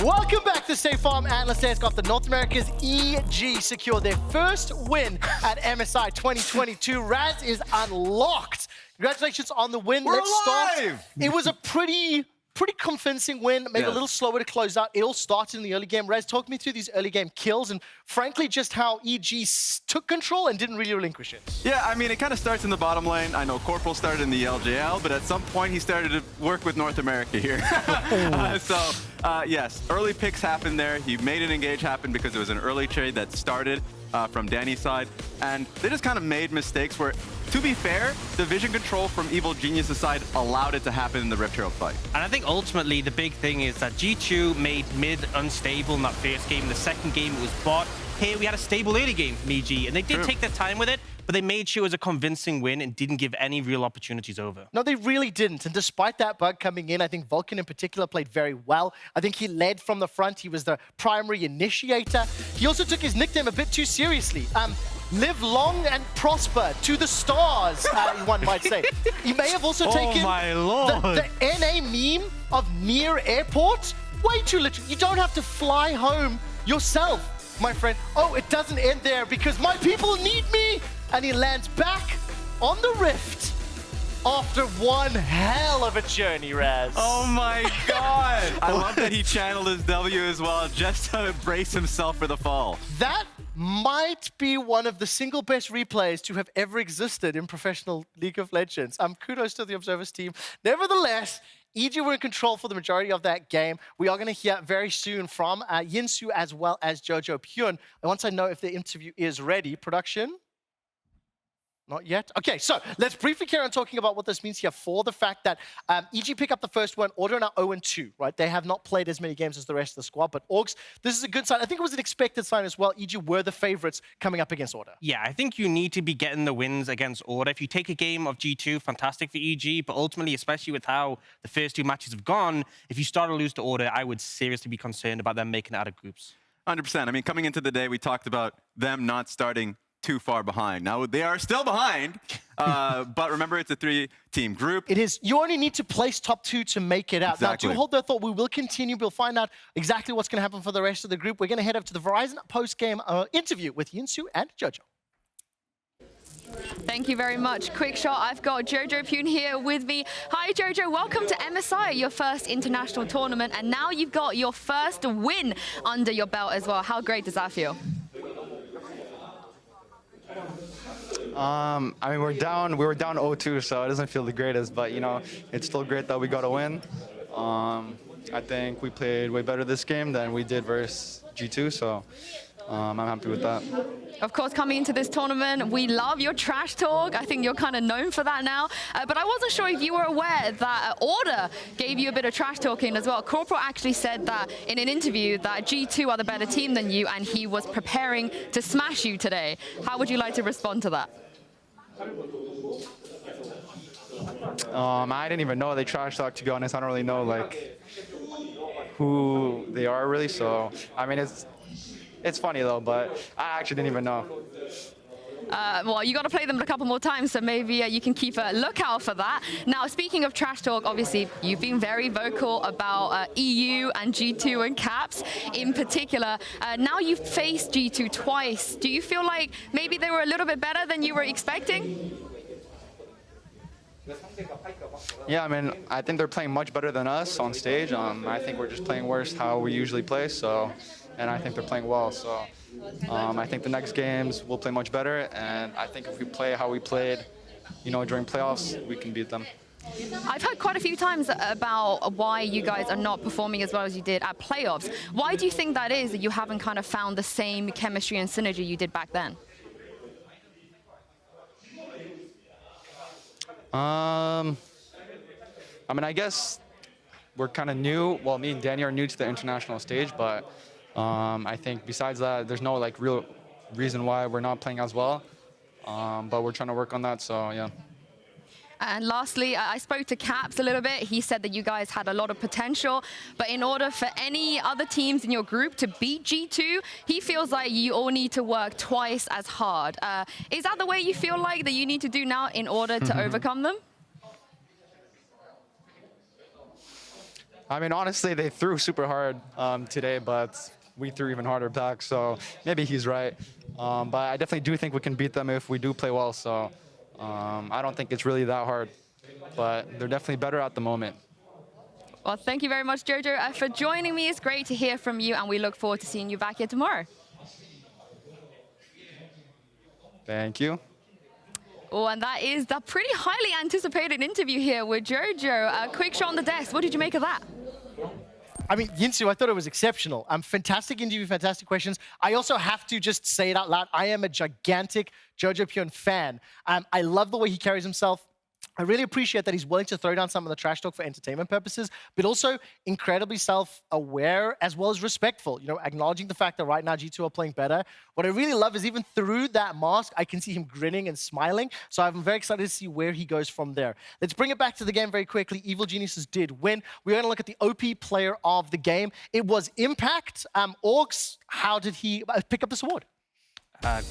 Welcome back to Safe Farm. Analysts has got the North America's EG secure their first win at MSI 2022. Raz is unlocked. Congratulations on the win. We're Let's alive! start. It was a pretty convincing win, maybe a little slower to close out. It all started in the early game. Raz, talk me through these early game kills and frankly just how EG took control and didn't really relinquish it. Yeah, I mean, it kind of starts in the bottom lane. I know Corporal started in the LJL, but at some point he started to work with North America here. Yes, early picks happened there. He made an engage happen because it was an early trade that started from Danny's side. And they just kind of made mistakes where, to be fair, the vision control from Evil Genius's side allowed it to happen in the Rift Herald fight. And I think ultimately the big thing is that G2 made mid unstable in that first game. The second game it was bot. Here we had a stable early game from EG, and they did take their time with it, but they made sure it was a convincing win and didn't give any real opportunities over. No, they really didn't. And despite that bug coming in, I think Vulcan in particular played very well. I think he led from the front. He was the primary initiator. He also took his nickname a bit too seriously. Live long and prosper to the stars, one might say. He may have also taken my Lord. The NA meme of near airport. Way too literal. You don't have to fly home yourself, my friend. Oh, it doesn't end there because my people need me. And he lands back on the Rift after one hell of a journey, Raz. Oh my god! I love that he channeled his W as well, just to brace himself for the fall. That might be one of the single best replays to have ever existed in professional League of Legends. Kudos to the Observers team. Nevertheless, EG were in control for the majority of that game. We are going to hear very soon from Yinsu as well as jojopyun. And once I know if the interview is ready, production? Not yet? Okay, so let's briefly carry on talking about what this means here for the fact that EG pick up the first one, Order are now 0-2, right? They have not played as many games as the rest of the squad, but Augs, this is a good sign. I think it was an expected sign as well. EG were the favorites coming up against Order. Yeah, I think you need to be getting the wins against Order. If you take a game of G2, fantastic for EG, but ultimately, especially with how the first two matches have gone, if you start to lose to Order, I would seriously be concerned about them making it out of groups. 100%. I mean, coming into the day, we talked about them not starting too far behind. Now, they are still behind, but remember, it's a three-team group. It is. You only need to place top two to make it out. Exactly. Now, do hold that thought. We will continue. We'll find out exactly what's going to happen for the rest of the group. We're going to head up to the Verizon post-game interview with Yinsu and Jojo. Thank you very much. Quickshot, I've got jojopyun here with me. Hi, Jojo. Welcome to MSI, your first international tournament, and now you've got your first win under your belt as well. How great does that feel? I mean, we were down 0-2, so it doesn't feel the greatest, but you know, it's still great that we got a win. I think we played way better this game than we did versus G2, so I'm happy with that. Of course, coming into this tournament, we love your trash talk. I think you're kind of known for that now. But I wasn't sure if you were aware that Order gave you a bit of trash talking as well. Corporal actually said that in an interview that G2 are the better team than you, and he was preparing to smash you today. How would you like to respond to that? I didn't even know they trash talk, to be honest. I don't really know like who they are really, so I mean it's funny though, but I actually didn't even know. Well, you got to play them a couple more times, so maybe you can keep a lookout for that. Now, speaking of trash talk, obviously, you've been very vocal about EU and G2 and Caps in particular. Now you've faced G2 twice. Do you feel like maybe they were a little bit better than you were expecting? Yeah, I mean, I think they're playing much better than us on stage. I think we're just playing worse how we usually play, so, and I think they're playing well, so. I think the next games we'll play much better, and I think if we play how we played, you know, during playoffs, we can beat them. I've heard quite a few times about why you guys are not performing as well as you did at playoffs. Why do you think that is, that you haven't kind of found the same chemistry and synergy you did back then? I mean, I guess we're kind of new. Well, me and Danny are new to the international stage, but I think besides that, there's no like real reason why we're not playing as well. But we're trying to work on that, so yeah. And lastly, I spoke to Caps a little bit. He said that you guys had a lot of potential, but in order for any other teams in your group to beat G2, he feels like you all need to work twice as hard. Is that the way you feel like that you need to do now in order to overcome them? I mean, honestly, they threw super hard today, but we threw even harder back, so maybe he's right. But I definitely do think we can beat them if we do play well, so I don't think it's really that hard. But they're definitely better at the moment. Well, thank you very much, Jojo, for joining me. It's great to hear from you, and we look forward to seeing you back here tomorrow. Thank you. Oh, and that is the pretty highly anticipated interview here with Jojo. Quickshot on the desk. What did you make of that? I mean, Yinsu, I thought it was exceptional. Fantastic interview, fantastic questions. I also have to just say it out loud. I am a gigantic jojopyun fan. I love the way he carries himself. I really appreciate that he's willing to throw down some of the trash talk for entertainment purposes, but also incredibly self-aware as well as respectful, you know, acknowledging the fact that right now G2 are playing better. What I really love is even through that mask, I can see him grinning and smiling. So I'm very excited to see where he goes from there. Let's bring it back to the game very quickly. Evil Geniuses did win. We're going to look at the OP player of the game. It was Impact. Aux, how did he pick up this award?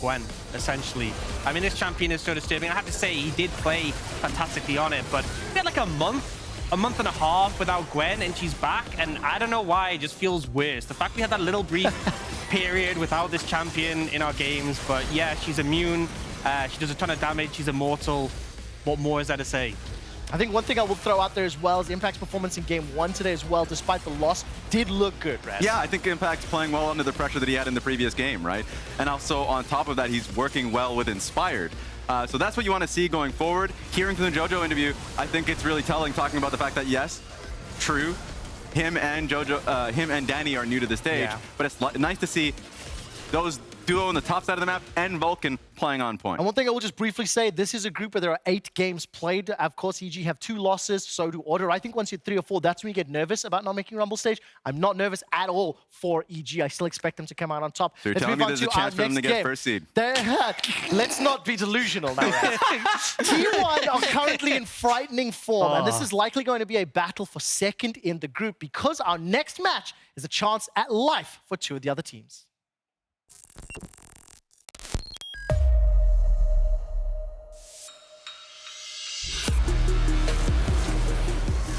Gwen, essentially. I mean, this champion is so disturbing. I have to say, he did play fantastically on it, but he had like a month and a half without Gwen, and she's back, and I don't know why, it just feels worse. The fact we had that little brief period without this champion in our games, but yeah, she's immune. She does a ton of damage. She's immortal. What more is there to say? I think one thing I will throw out there as well is Impact's performance in Game 1 today as well, despite the loss, did look good, Raz. Yeah, I think Impact's playing well under the pressure that he had in the previous game, right? And also, on top of that, he's working well with Inspired. So that's what you want to see going forward. Hearing from the JoJo interview, I think it's really telling, talking about the fact that, yes, true, him and Danny are new to the stage, but it's nice to see those duo on the top side of the map and Vulcan playing on point. And one thing I will just briefly say, this is a group where there are 8 games played. Of course, EG have 2 losses, so do Order. I think once you're 3 or 4, that's when you get nervous about not making Rumble stage. I'm not nervous at all for EG. I still expect them to come out on top. So you're telling me there's a chance for them to get first seed? Let's not be delusional now. T1 are currently in frightening form, and this is likely going to be a battle for second in the group because our next match is a chance at life for 2 of the other teams.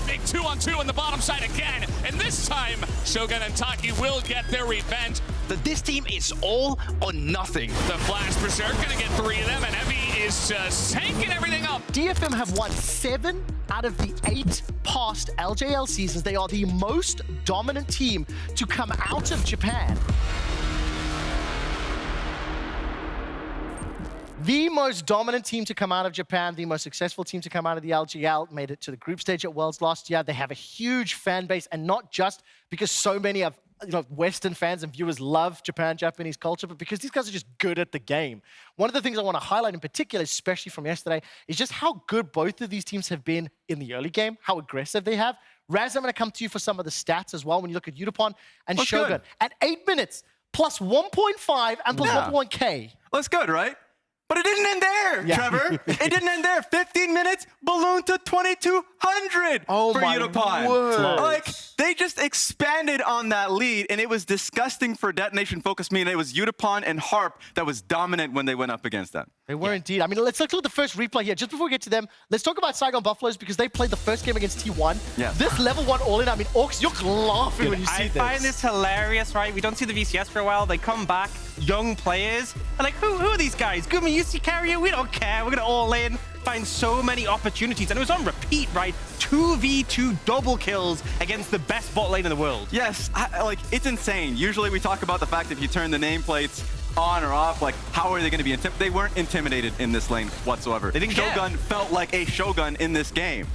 Big 2-on-2 on the bottom side again, and this time Shogun and Taki will get their revenge. This team is all or nothing. The Flash Berserk gonna get 3 of them, and Evie is just tanking everything up. DFM have won 7 out of the 8 past LJL seasons. They are the most dominant team to come out of Japan. The most dominant team to come out of Japan, the most successful team to come out of the LGL, made it to the group stage at Worlds last year. They have a huge fan base, and not just because so many of Western fans and viewers love Japanese culture, but because these guys are just good at the game. One of the things I want to highlight in particular, especially from yesterday, is just how good both of these teams have been in the early game, how aggressive they have. Raz, I'm going to come to you for some of the stats as well when you look at Yutapon and Shogun. Good. At 8 minutes, plus 1.5 and plus 1.1K. Well, that's good, right? But it didn't end there, Trevor. It didn't end there. 15 minutes, balloon to 2,200 for Yutapon. Like, they just expanded on that lead, and it was disgusting for Detonation FocusMe, and it was Yutapon and Harp that was dominant when they went up against them. They were indeed. I mean, let's look at the first replay here. Just before we get to them, let's talk about Saigon Buffaloes because they played the first game against T1. Yes. This level 1 all-in, I mean, Aux, you're laughing when you see this. I find this hilarious, right? We don't see the VCS for a while. They come back, young players. They're like, who are these guys? Gumi, you see carrier? We don't care. We're going to all in. Find so many opportunities. And it was on repeat, right? 2v2 double kills against the best bot lane in the world. Yes, like, it's insane. Usually we talk about the fact that if you turn the nameplates on or off, like, how are they going to be intimidated? They weren't intimidated in this lane whatsoever. They didn't Shogun felt like a Shogun in this game.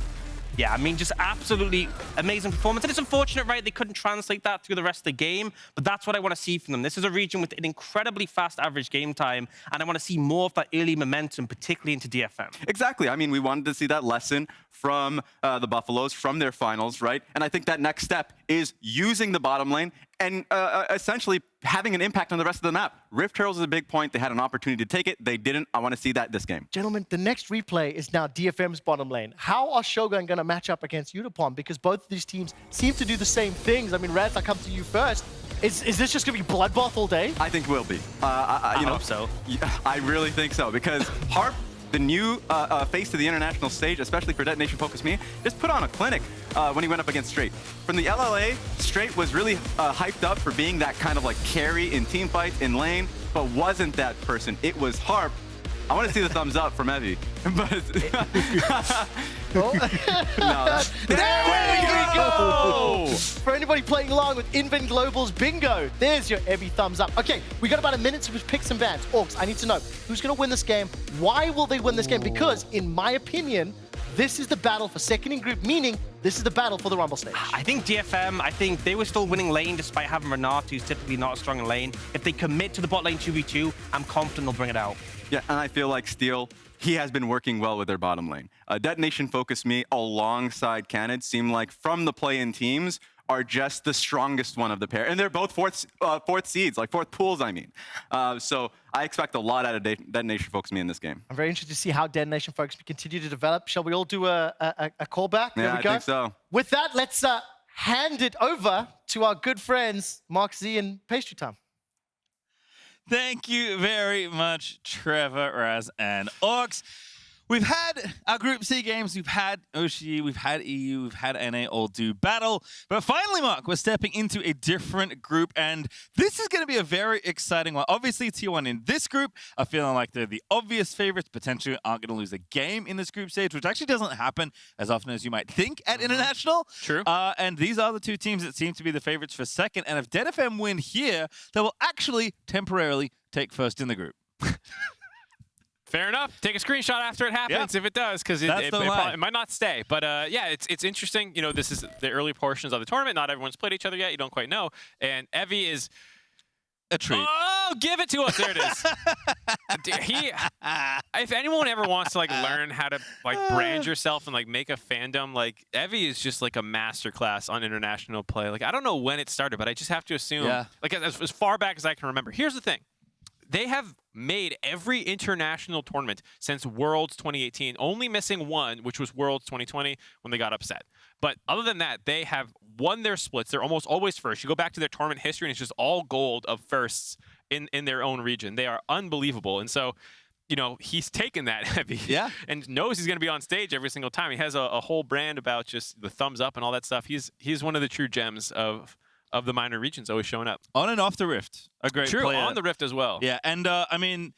Yeah, I mean, just absolutely amazing performance. And it's unfortunate, right? They couldn't translate that through the rest of the game, but that's what I want to see from them. This is a region with an incredibly fast average game time, and I want to see more of that early momentum, particularly into DFM. Exactly. I mean, we wanted to see that lesson from the Buffaloes, from their finals, right? And I think that next step is using the bottom lane and essentially having an impact on the rest of the map. Rift Heralds is a big point. They had an opportunity to take it. They didn't. I want to see that this game. Gentlemen, the next replay is now DFM's bottom lane. How are Shogun going to match up against Yutapon? Because both of these teams seem to do the same things. I mean, Raz, I'll come to you first. Is this just going to be bloodbath all day? I think will be. I hope so. I really think so because Harp, the new face to the international stage, especially for DetonatioN FocusMe, just put on a clinic when he went up against Straight. From the LLA, Straight was really hyped up for being that kind of like carry in team fights in lane, but wasn't that person. It was Harp. I want to see the thumbs up from Evie. But no, There we go! For anybody playing along with Invin Global's bingo, there's your Evie thumbs up. Okay, we got about a minute to pick some bans. Orcs, I need to know, who's going to win this game? Why will they win this game? Because, in my opinion, this is the battle for second in group, meaning this is the battle for the Rumble stage. I think DFM, I think they were still winning lane despite having Renata, who's typically not strong in lane. If they commit to the bot lane 2v2, I'm confident they'll bring it out. yeah, and I feel like Steel, he has been working well with their bottom lane. DetonatioN FocusMe alongside Canid seem like from the play-in teams are just the strongest one of the pair. And they're both fourth seeds, like fourth pools, I mean. So I expect a lot out of DetonatioN FocusMe in this game. I'm very interested to see how DetonatioN FocusMe continue to develop. Shall we all do a callback? Yeah, There we go. I think so. With that, let's hand it over to our good friends, Markz and Pastrytime. Thank you very much, Trevor, Raz, and Aux. We've had our Group C games, we've had OCE, we've had EU, we've had NA all do battle. But finally, Mark, we're stepping into a different group, and this is going to be a very exciting one. Obviously, T1 in this group are feeling like they're the obvious favorites, potentially aren't going to lose a game in this group stage, which actually doesn't happen as often as you might think at International. True. And these are the two teams that seem to be the favorites for second, and if DFM win here, they will actually temporarily take first in the group. Fair enough. Take a screenshot after it happens if it does, because it might not stay. But yeah, it's interesting. You know, this is the early portions of the tournament. Not everyone's played each other yet. You don't quite know. And Evie is a treat. Oh, give it to us. There it is. Dude, if anyone ever wants to like learn how to like brand yourself and like make a fandom, like Evie is just like a masterclass on international play. Like I don't know when it started, but I just have to assume like as far back as I can remember. Here's the thing. They have made every international tournament since Worlds 2018, only missing one, which was Worlds 2020 when they got upset. But other than that, they have won their splits. They're almost always first. You go back to their tournament history, and it's just all gold of firsts in their own region. They are unbelievable. And so, you know, he's taken that heavy and knows he's going to be on stage every single time. He has a whole brand about just the thumbs up and all that stuff. He's one of the true gems of the minor regions, always showing up. On and off the Rift. A great player. player. On the Rift as well. Yeah, and I mean,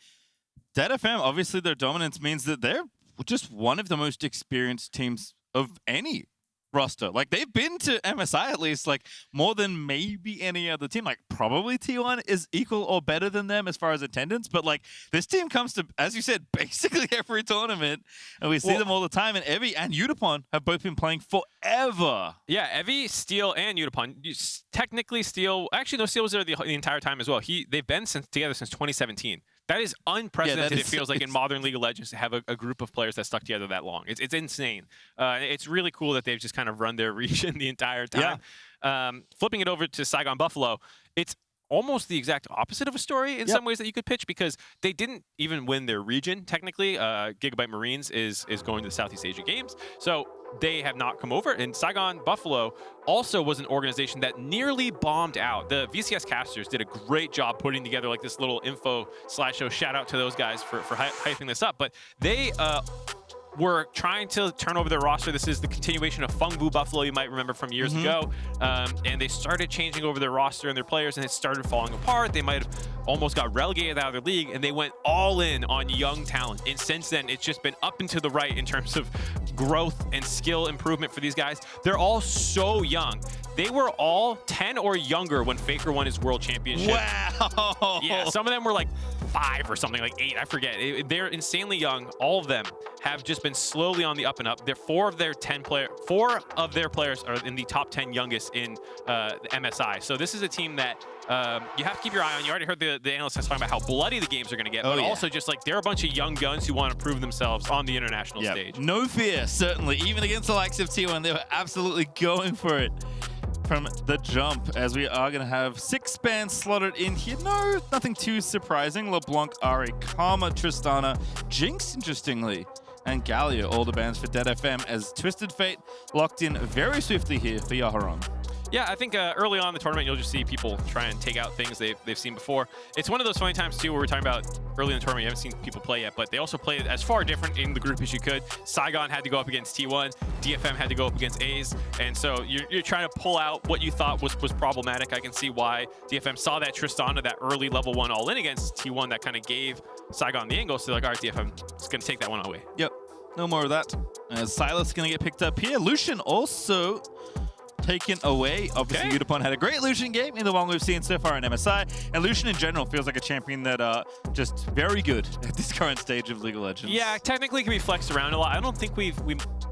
DFM, obviously their dominance means that they're just one of the most experienced teams of any roster. Like, they've been to MSI at least, like, more than maybe any other team. Like, probably T1 is equal or better than them as far as attendance, but, like, this team comes to, as you said, basically every tournament, and we see them all the time, and Evie and Yutapon have both been playing forever. Yeah, Evie, Steel, and Yutapon. Technically, Steel... Actually, no, Steel was there the entire time as well. They've been together since 2017. That is unprecedented, it feels like, in modern League of Legends to have a group of players that stuck together that long. It's insane. It's really cool that they've just kind of run their region the entire time. Flipping it over to Saigon Buffalo, it's almost the exact opposite of a story in some ways that you could pitch, because they didn't even win their region, technically. Gigabyte Marines is going to the Southeast Asia Games. So they have not come over. And Saigon Buffalo also was an organization that nearly bombed out. The VCS casters did a great job putting together like this little info slideshow. Shout out to those guys for hyping this up. But they were trying to turn over their roster. This is the continuation of Fungbu Buffalo, you might remember from years ago. And they started changing over their roster and their players, and it started falling apart. They might have almost got relegated out of their league, and they went all in on young talent. And since then, it's just been up and to the right in terms of growth and skill improvement for these guys. They're all so young. They were all 10 or younger when Faker won his world championship. Wow! Yeah, some of them were like 5 or something, like 8, I forget. They're insanely young. All of them have just been slowly on the up and up. They're 4 of their players are in the top 10 youngest in the MSI. So this is a team that you have to keep your eye on. You already heard the analysts talking about how bloody the games are going to get, but also just like they're a bunch of young guns who want to prove themselves on the international stage. No fear, certainly. Even against the likes of T1, they were absolutely going for it from the jump, as we are going to have 6 bans slotted in here. No, nothing too surprising. LeBlanc, Ari, Karma, Tristana, Jinx, interestingly, and Gallia, all the bans for DFM, as Twisted Fate locked in very swiftly here for Yaharong. Yeah, I think early on in the tournament, you'll just see people try and take out things they've seen before. It's one of those funny times, too, where we're talking about early in the tournament, you haven't seen people play yet, but they also played as far different in the group as you could. Saigon had to go up against T1, DFM had to go up against A's, and so you're trying to pull out what you thought was problematic. I can see why DFM saw that Tristana, that early level 1 all-in against T1 that kind of gave Saigon the angle, so they're like, all right, DFM is going to take that one away. Yep, no more of that. Sylas going to get picked up here. Lucian also taken away. Obviously, Yutapon had a great Lucian game in the one we've seen so far in MSI. And Lucian in general feels like a champion that just very good at this current stage of League of Legends. Yeah, technically can be flexed around a lot. I don't think we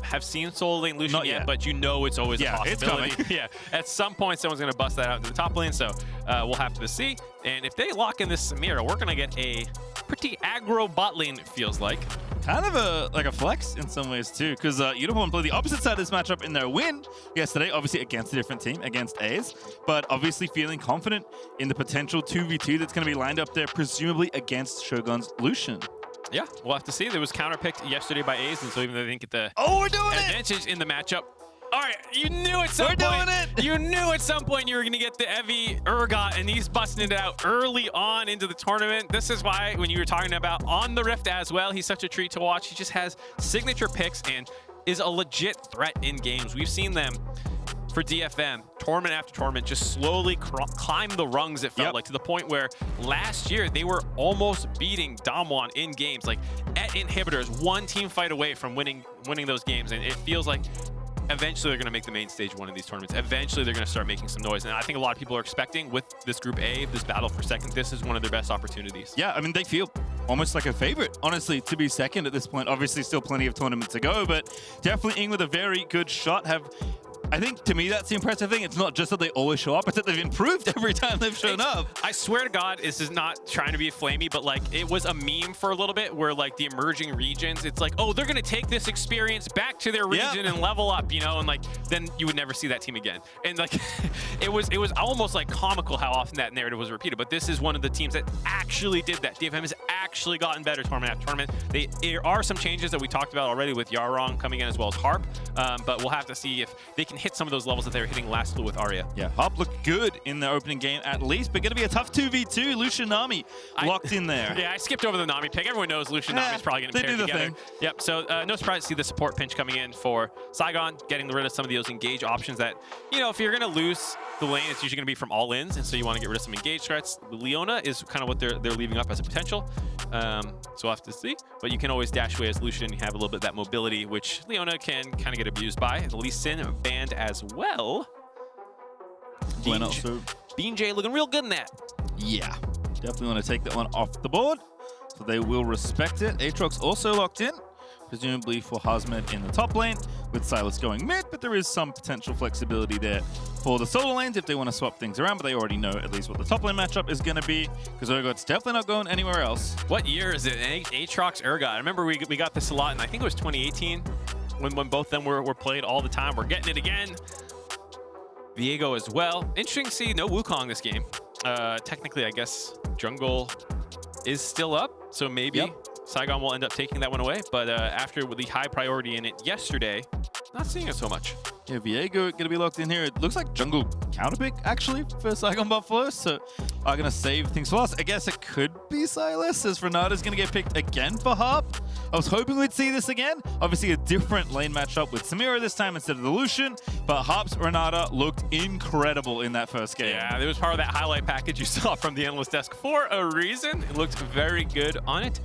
have seen solo lane Lucian yet, but you know it's always a possibility. It's coming. Yeah, at some point someone's going to bust that out into the top lane, so we'll have to see. And if they lock in this Samira, we're going to get a pretty aggro bot lane, it feels like. Kind of a flex in some ways too, because Yutapon played the opposite side of this matchup in their win yesterday, obviously against a different team, against A's, but obviously feeling confident in the potential 2v2 that's going to be lined up there, presumably against Shogun's Lucian. Yeah, we'll have to see. There was counterpicked yesterday by A's, and so even though they didn't get the we're doing advantage in the matchup, all right, you knew at some point. We're doing it. You knew at some point you were going to get the Evi Urgot, and he's busting it out early on into the tournament. This is why when you were talking about on the Rift as well, he's such a treat to watch. He just has signature picks and is a legit threat in games. We've seen them for DFM, tournament after tournament, just slowly climb the rungs, it felt like, to the point where last year they were almost beating Damwon in games, like at inhibitors, one team fight away from winning those games, and it feels like eventually they're going to make the main stage one of these tournaments. Eventually they're going to start making some noise, and I think a lot of people are expecting with this Group A, this battle for second, this is one of their best opportunities. Yeah, I mean, they feel almost like a favorite, honestly, to be second at this point. Obviously, still plenty of tournaments to go, but definitely in with a very good shot. I think, to me, that's the impressive thing. It's not just that they always show up, it's that they've improved every time they've shown up. I swear to God, this is not trying to be flamey, but like it was a meme for a little bit where like the emerging regions, it's like, oh, they're going to take this experience back to their region and level up, you know, and like then you would never see that team again. And like it was almost like comical how often that narrative was repeated, but this is one of the teams that actually did that. DFM has actually gotten better tournament after tournament. There are some changes that we talked about already with Yaharong coming in as well as Harp, but we'll have to see if they can hit some of those levels that they were hitting last with Arya. Yeah, Harp looked good in the opening game at least, but going to be a tough 2v2. Lucian Nami locked in there. Yeah, I skipped over the Nami pick. Everyone knows Lucian Nami is probably going to pair together. Thing. Yep, so no surprise to see the support pinch coming in for Saigon, getting rid of some of those engage options that, you know, if you're going to lose the lane, it's usually going to be from all-ins, and so you want to get rid of some engage threats. Leona is kind of what they're leaving up as a potential, so we'll have to see. But you can always dash away as Lucian. You have a little bit of that mobility, which Leona can kind of get abused by. Lee Sin banned as well. BeanJ looking real good in that. Yeah, definitely want to take that one off the board, so they will respect it. Aatrox also locked in, presumably for Hasmed in the top lane, with Sylas going mid, but there is some potential flexibility there for the solo lanes if they want to swap things around, but they already know at least what the top lane matchup is going to be, because Urgot's definitely not going anywhere else. What year is it? Aatrox Urgot. I remember we got this a lot, and I think it was 2018 when both of them were played all the time. We're getting it again. Viego as well. Interesting to see no Wukong this game. Technically, I guess jungle is still up, so maybe Saigon will end up taking that one away. But after the high priority in it yesterday, not seeing it so much. Yeah, Viego going to be locked in here. It looks like jungle counterpick, actually, for Saigon Buffalo, so are going to save things for us. I guess it could be Sylas, as Renata's going to get picked again for Harp. I was hoping we'd see this again. Obviously, a different lane matchup with Samira this time instead of the Lucian, but Harp's Renata looked incredible in that first game. Yeah, it was part of that highlight package you saw from the Analyst desk for a reason. It looked very good on it.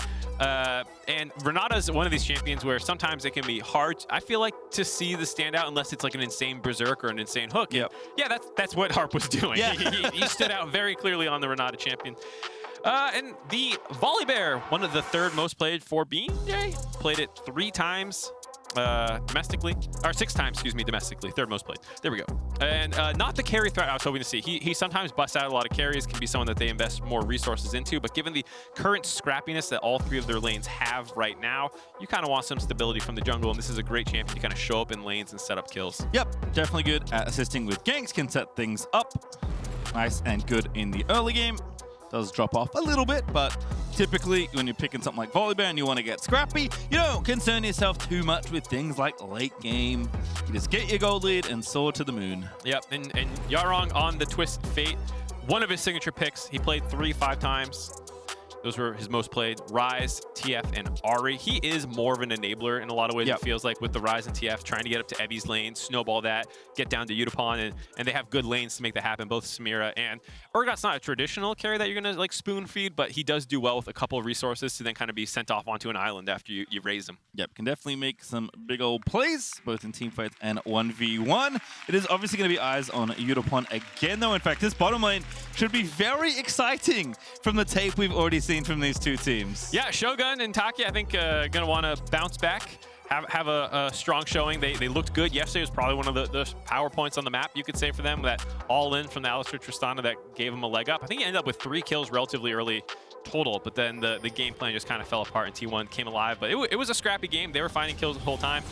And Renata's one of these champions where sometimes it can be hard, I feel like, to see the standout unless it's like an insane berserk or an insane hook. Yep. Yeah, that's what Harp was doing. Yeah. he stood out very clearly on the Renata champion. And the Volibear, one of the third most played for BeanJ, played it 3 times domestically, or 6 times, excuse me, domestically, third most played. There we go. And not the carry threat I was hoping to see. He sometimes busts out a lot of carries, can be someone that they invest more resources into, but given the current scrappiness that all 3 of their lanes have right now, you kind of want some stability from the jungle, and this is a great champion to kind of show up in lanes and set up kills. Yep, definitely good at assisting with ganks, can set things up. Nice and good in the early game. does drop off a little bit, but typically when you're picking something like Volibear and you want to get scrappy, you don't concern yourself too much with things like late game. You just get your gold lead and soar to the moon. Yep, and Yaharong on the Twist Fate, one of his signature picks. He played 3-5 times. Those were his most played. Rise, TF, and Ahri. He is more of an enabler in a lot of ways, it feels like, with the Rise and TF, trying to get up to Evi's lane, snowball that, get down to Yutapon, and they have good lanes to make that happen, both Samira and Urgot's not a traditional carry that you're going to like spoon feed, but he does do well with a couple of resources to then kind of be sent off onto an island after you raise him. Yep, can definitely make some big old plays, both in teamfights and 1v1. It is obviously going to be eyes on Yutapon again, though. In fact, this bottom lane should be very exciting from the tape we've already seen from these two teams. Yeah, Shogun and Taki, I think, going to want to bounce back, have a strong showing. They looked good. Yesterday was probably one of the power points on the map, you could say, for them. That all-in from the Alistair Tristana that gave him a leg up. I think he ended up with 3 kills relatively early total, but then the game plan just kind of fell apart and T1 came alive. But it was a scrappy game. They were finding kills the whole time.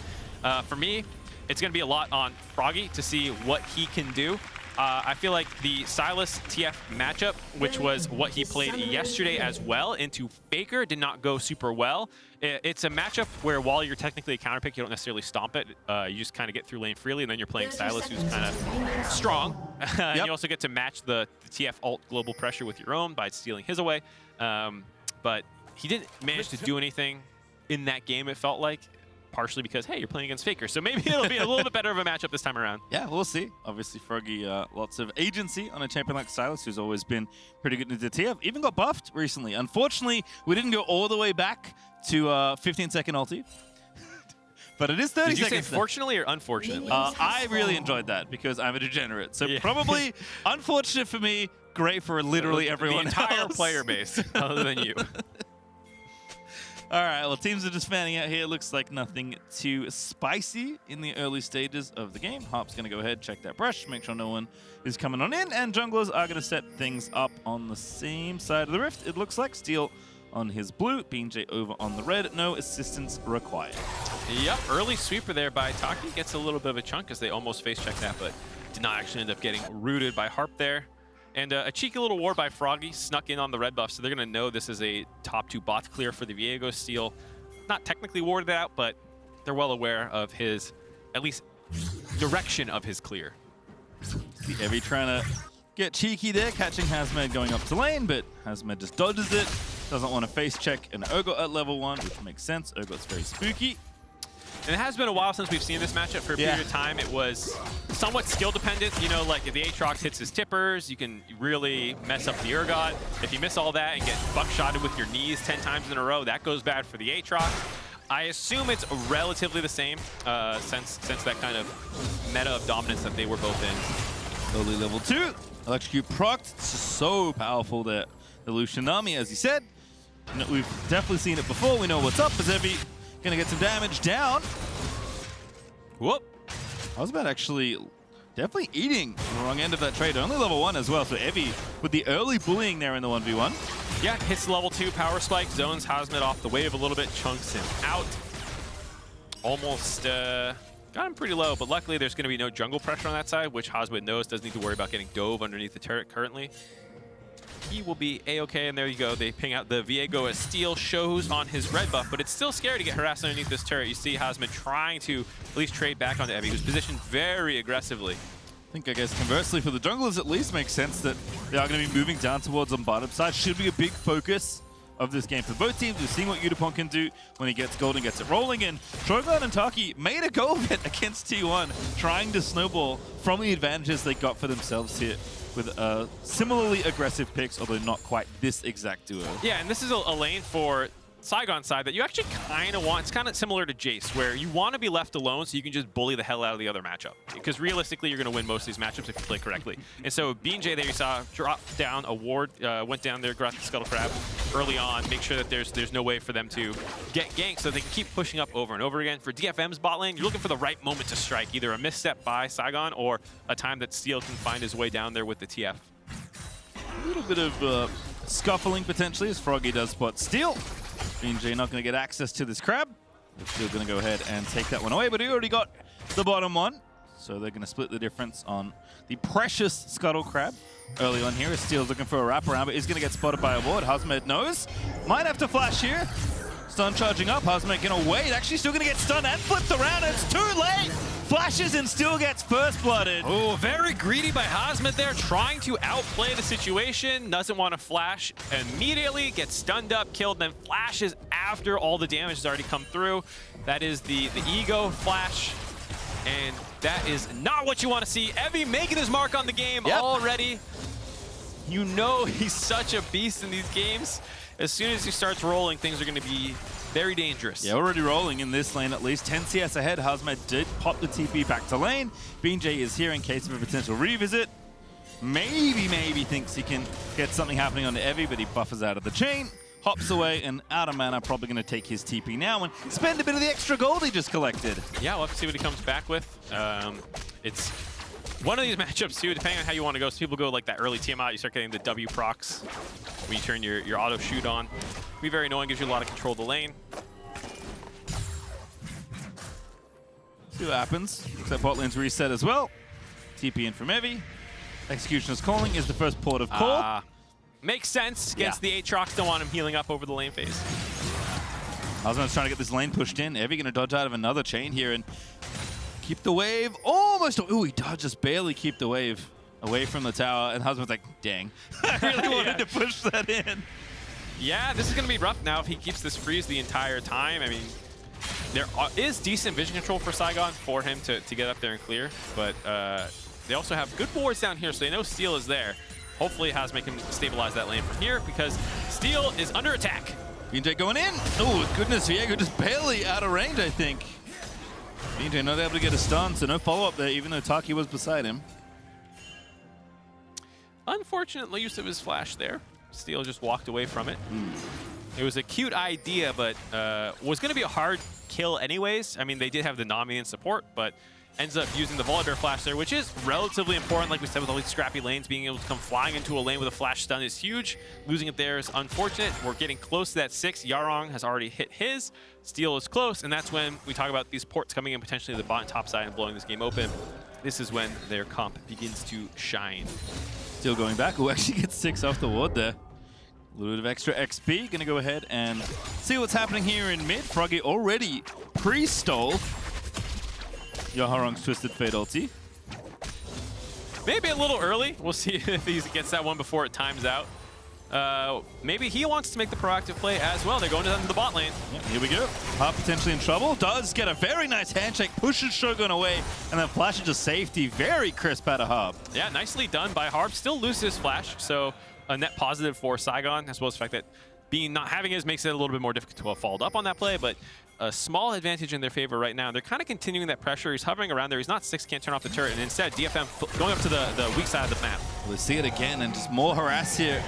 For me, it's going to be a lot on Froggy to see what he can do. I feel like the Sylas TF matchup, which was what he played yesterday as well, into Faker did not go super well. It's a matchup where while you're technically a counter pick, you don't necessarily stomp it. You just kind of get through lane freely, and then you're playing Sylas, who's kind of strong. And you also get to match the TF ult global pressure with your own by stealing his away. But he didn't manage to do anything in that game, it felt like. Partially because, hey, you're playing against Faker, so maybe it'll be a little bit better of a matchup this time around. Yeah, we'll see. Obviously, Froggy, lots of agency on a champion like Sylas, who's always been pretty good in the TF. Even got buffed recently. Unfortunately, we didn't go all the way back to 15-second ulti. But it is 30 seconds. Did you say fortunately or unfortunately? I really enjoyed that because I'm a degenerate. So probably unfortunate for me, great for literally everyone the entire else. player base, other than you. All right, well, teams are just fanning out here. Looks like nothing too spicy in the early stages of the game. Harp's going to go ahead, check that brush, make sure no one is coming on in, and junglers are going to set things up on the same side of the rift. It looks like Steel on his blue, BeanJ over on the red. No assistance required. Yep, early sweeper there by Taki. Gets a little bit of a chunk as they almost face check that, but did not actually end up getting rooted by Harp there. And a cheeky little ward by Froggy snuck in on the red buff, so they're going to know this is a top 2 bot clear for the Viego. Steel not technically warded out, but they're well aware of his, at least, direction of his clear. See Evie trying to get cheeky there, catching Hasmed going up to lane, but Hasmed just dodges it. Doesn't want to face check an Urgot at level 1, which makes sense. Urgot's very spooky. And it has been a while since we've seen this matchup. For a period of time, it was somewhat skill dependent. You know, like if the Aatrox hits his tippers, you can really mess up the Urgot. If you miss all that and get buckshotted with your knees 10 times in a row, that goes bad for the Aatrox. I assume it's relatively the same since that kind of meta of dominance that they were both in. Early level 2. Electrocute procced. It's just so powerful that the Lucian Nami, as you said. We've definitely seen it before. We know what's up. Is Evie gonna get some damage down? Whoop. I was about actually definitely eating the wrong end of that trade. Only level 1 as well. So Evie with the early bullying there in the 1v1. Yeah, hits level 2 power spike, zones Hasmed off the wave a little bit, chunks him out. Almost got him pretty low, but luckily there's going to be no jungle pressure on that side, which Hasmed knows doesn't need to worry about getting dove underneath the turret currently. He will be A-okay, and there you go. They ping out the Viego as Steel shows on his red buff, but it's still scary to get harassed underneath this turret. You see Hasmed trying to at least trade back onto Evie, who's positioned very aggressively. I think, I guess, conversely for the junglers, at least makes sense that they are going to be moving down towards on bottom side. Should be a big focus of this game for both teams. We're seeing what Yutapon can do when he gets gold and gets it rolling. And Shogun and Taki made a go of it against T1, trying to snowball from the advantages they got for themselves here with similarly aggressive picks, although not quite this exact duo. Yeah, and this is a lane for Saigon side that you actually kind of want. It's kind of similar to Jace, where you want to be left alone so you can just bully the hell out of the other matchup. Because realistically, you're going to win most of these matchups if you play correctly. And so BeanJ there you saw drop down a ward, went down there, grabbed the Scuttle Crab early on, make sure that there's no way for them to get ganked so they can keep pushing up over and over again. For DFM's bot lane, you're looking for the right moment to strike, either a misstep by Saigon or a time that Steel can find his way down there with the TF. A little bit of scuffling potentially as Froggy does spot Steel. BeanJ not going to get access to this crab. They're still going to go ahead and take that one away, but he already got the bottom one. so they're going to split the difference on the precious Scuttle Crab. Early on here, Steel's looking for a wraparound, but he's going to get spotted by a ward. Hasmed knows. Might have to flash here. Stun charging up. Hasmed going to wait. Actually still going to get stunned and flipped around. It's too late. Flashes and still gets first blooded. Oh, very greedy by Hasmed there, trying to outplay the situation. Doesn't want to flash immediately, gets stunned up, killed, then flashes after all the damage has already come through. That is the ego flash, and that is not what you want to see. Evie making his mark on the game already. You know he's such a beast in these games. As soon as he starts rolling, things are going to be very dangerous. Yeah, already rolling in this lane at least. 10 CS ahead. Hasmed did pop the TP back to lane. BeanJ is here in case of a potential revisit. Maybe thinks he can get something happening on the Evie, but he buffers out of the chain, hops away, and out of mana, probably going to take his TP now and spend a bit of the extra gold he just collected. Yeah, we'll have to see what he comes back with. It's one of these matchups too, depending on how you want to go. So people go like that early TM out, you start getting the W procs when you turn your auto shoot on. Be very annoying, gives you a lot of control of the lane. See what happens. Looks like bot lane's reset as well. TP in from Evie. Executioner's Calling is the first port of call. Makes sense against the Aatrox. Don't want him healing up over the lane phase. Hasmed's trying to get this lane pushed in. Evie going to dodge out of another chain here and keep the wave almost. Ooh, he dodges barely keep the wave away from the tower. And Hasmed's like, dang. I really wanted to push that in. Yeah, this is going to be rough now if he keeps this freeze the entire time. I mean, there is decent vision control for Saigon for him to get up there and clear. But they also have good wards down here, so they know Steel is there. Hopefully Hasmed can stabilize that lane from here because Steel is under attack. BeanJ going in. Oh, goodness. Viego just barely out of range, I think. BeanJ not able to get a stun, so no follow-up there, even though Taki was beside him. Unfortunate use of his flash there. Steel just walked away from it. It was a cute idea, but was going to be a hard kill anyways. I mean, they did have the Nami in support, but ends up using the Volibear flash there, which is relatively important. Like we said, with all these scrappy lanes, being able to come flying into a lane with a flash stun is huge. Losing it there is unfortunate. We're getting close to that 6. Yaharong has already hit his. Steel is close, and that's when we talk about these ports coming in potentially to the bot and top side and blowing this game open. This is when their comp begins to shine. Still going back. Who actually gets 6 off the ward there. A little bit of extra XP. Going to go ahead and see what's happening here in mid. Froggy already pre-stole Yaharong's Twisted Fate ulti. Maybe a little early. We'll see if he gets that one before it times out. Maybe he wants to make the proactive play as well. They're going down to the bot lane. Yep, here we go. Harp potentially in trouble. Does get a very nice handshake. Pushes Shogun away. And then flashes to safety. Very crisp out of Harp. Yeah, nicely done by Harp. Still loses his flash. So a net positive for Saigon, as well as the fact that Bean not having his makes it a little bit more difficult to have followed up on that play. But a small advantage in their favor right now. They're kind of continuing that pressure. He's hovering around there. He's not 6, can't turn off the turret. And instead, DFM going up to the weak side of the map. We'll see it again and just more harass here.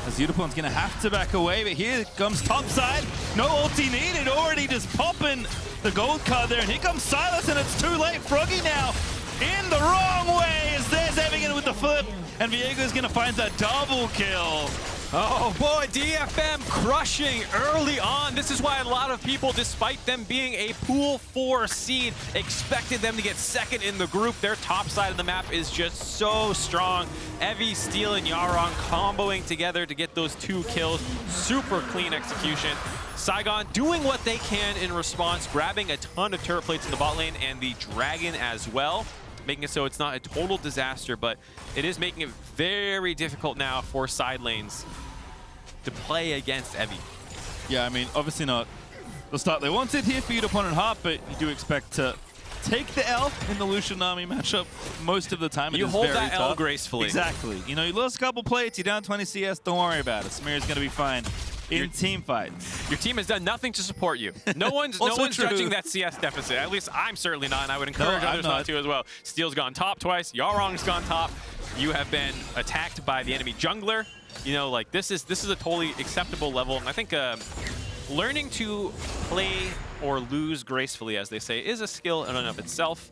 As Yutapon's going to have to back away, but here comes top side. No ulti needed, already just popping the gold card there. And here comes Sylas, and it's too late. Froggy now in the wrong way as there's Evigan with the flip. And Viego's going to find that double kill. Oh boy, DFM crushing early on. This is why a lot of people, despite them being a pool 4 seed, expected them to get second in the group. Their top side of the map is just so strong. Evie, Steel, and Yaharong comboing together to get those 2 kills. Super clean execution. Saigon doing what they can in response, grabbing a ton of turret plates in the bot lane and the dragon as well, making it so it's not a total disaster, but it is making it very difficult now for side lanes to play against Evie. Yeah, I mean, obviously not the start they wanted here for Yutapon and Harp, but you do expect to take the L in the Lucian Nami matchup most of the time. You hold that L gracefully. Exactly. You know, you lost a couple plates, you're down 20 CS, don't worry about it. Samira's going to be fine in team fights. Your team has done nothing to support you. No one's judging that CS deficit. At least I'm certainly not, and I would encourage others not to as well. Steel's gone top twice. Yaharong's gone top. You have been attacked by the enemy jungler. You know, like this is a totally acceptable level. And I think learning to play or lose gracefully, as they say, is a skill in and of itself.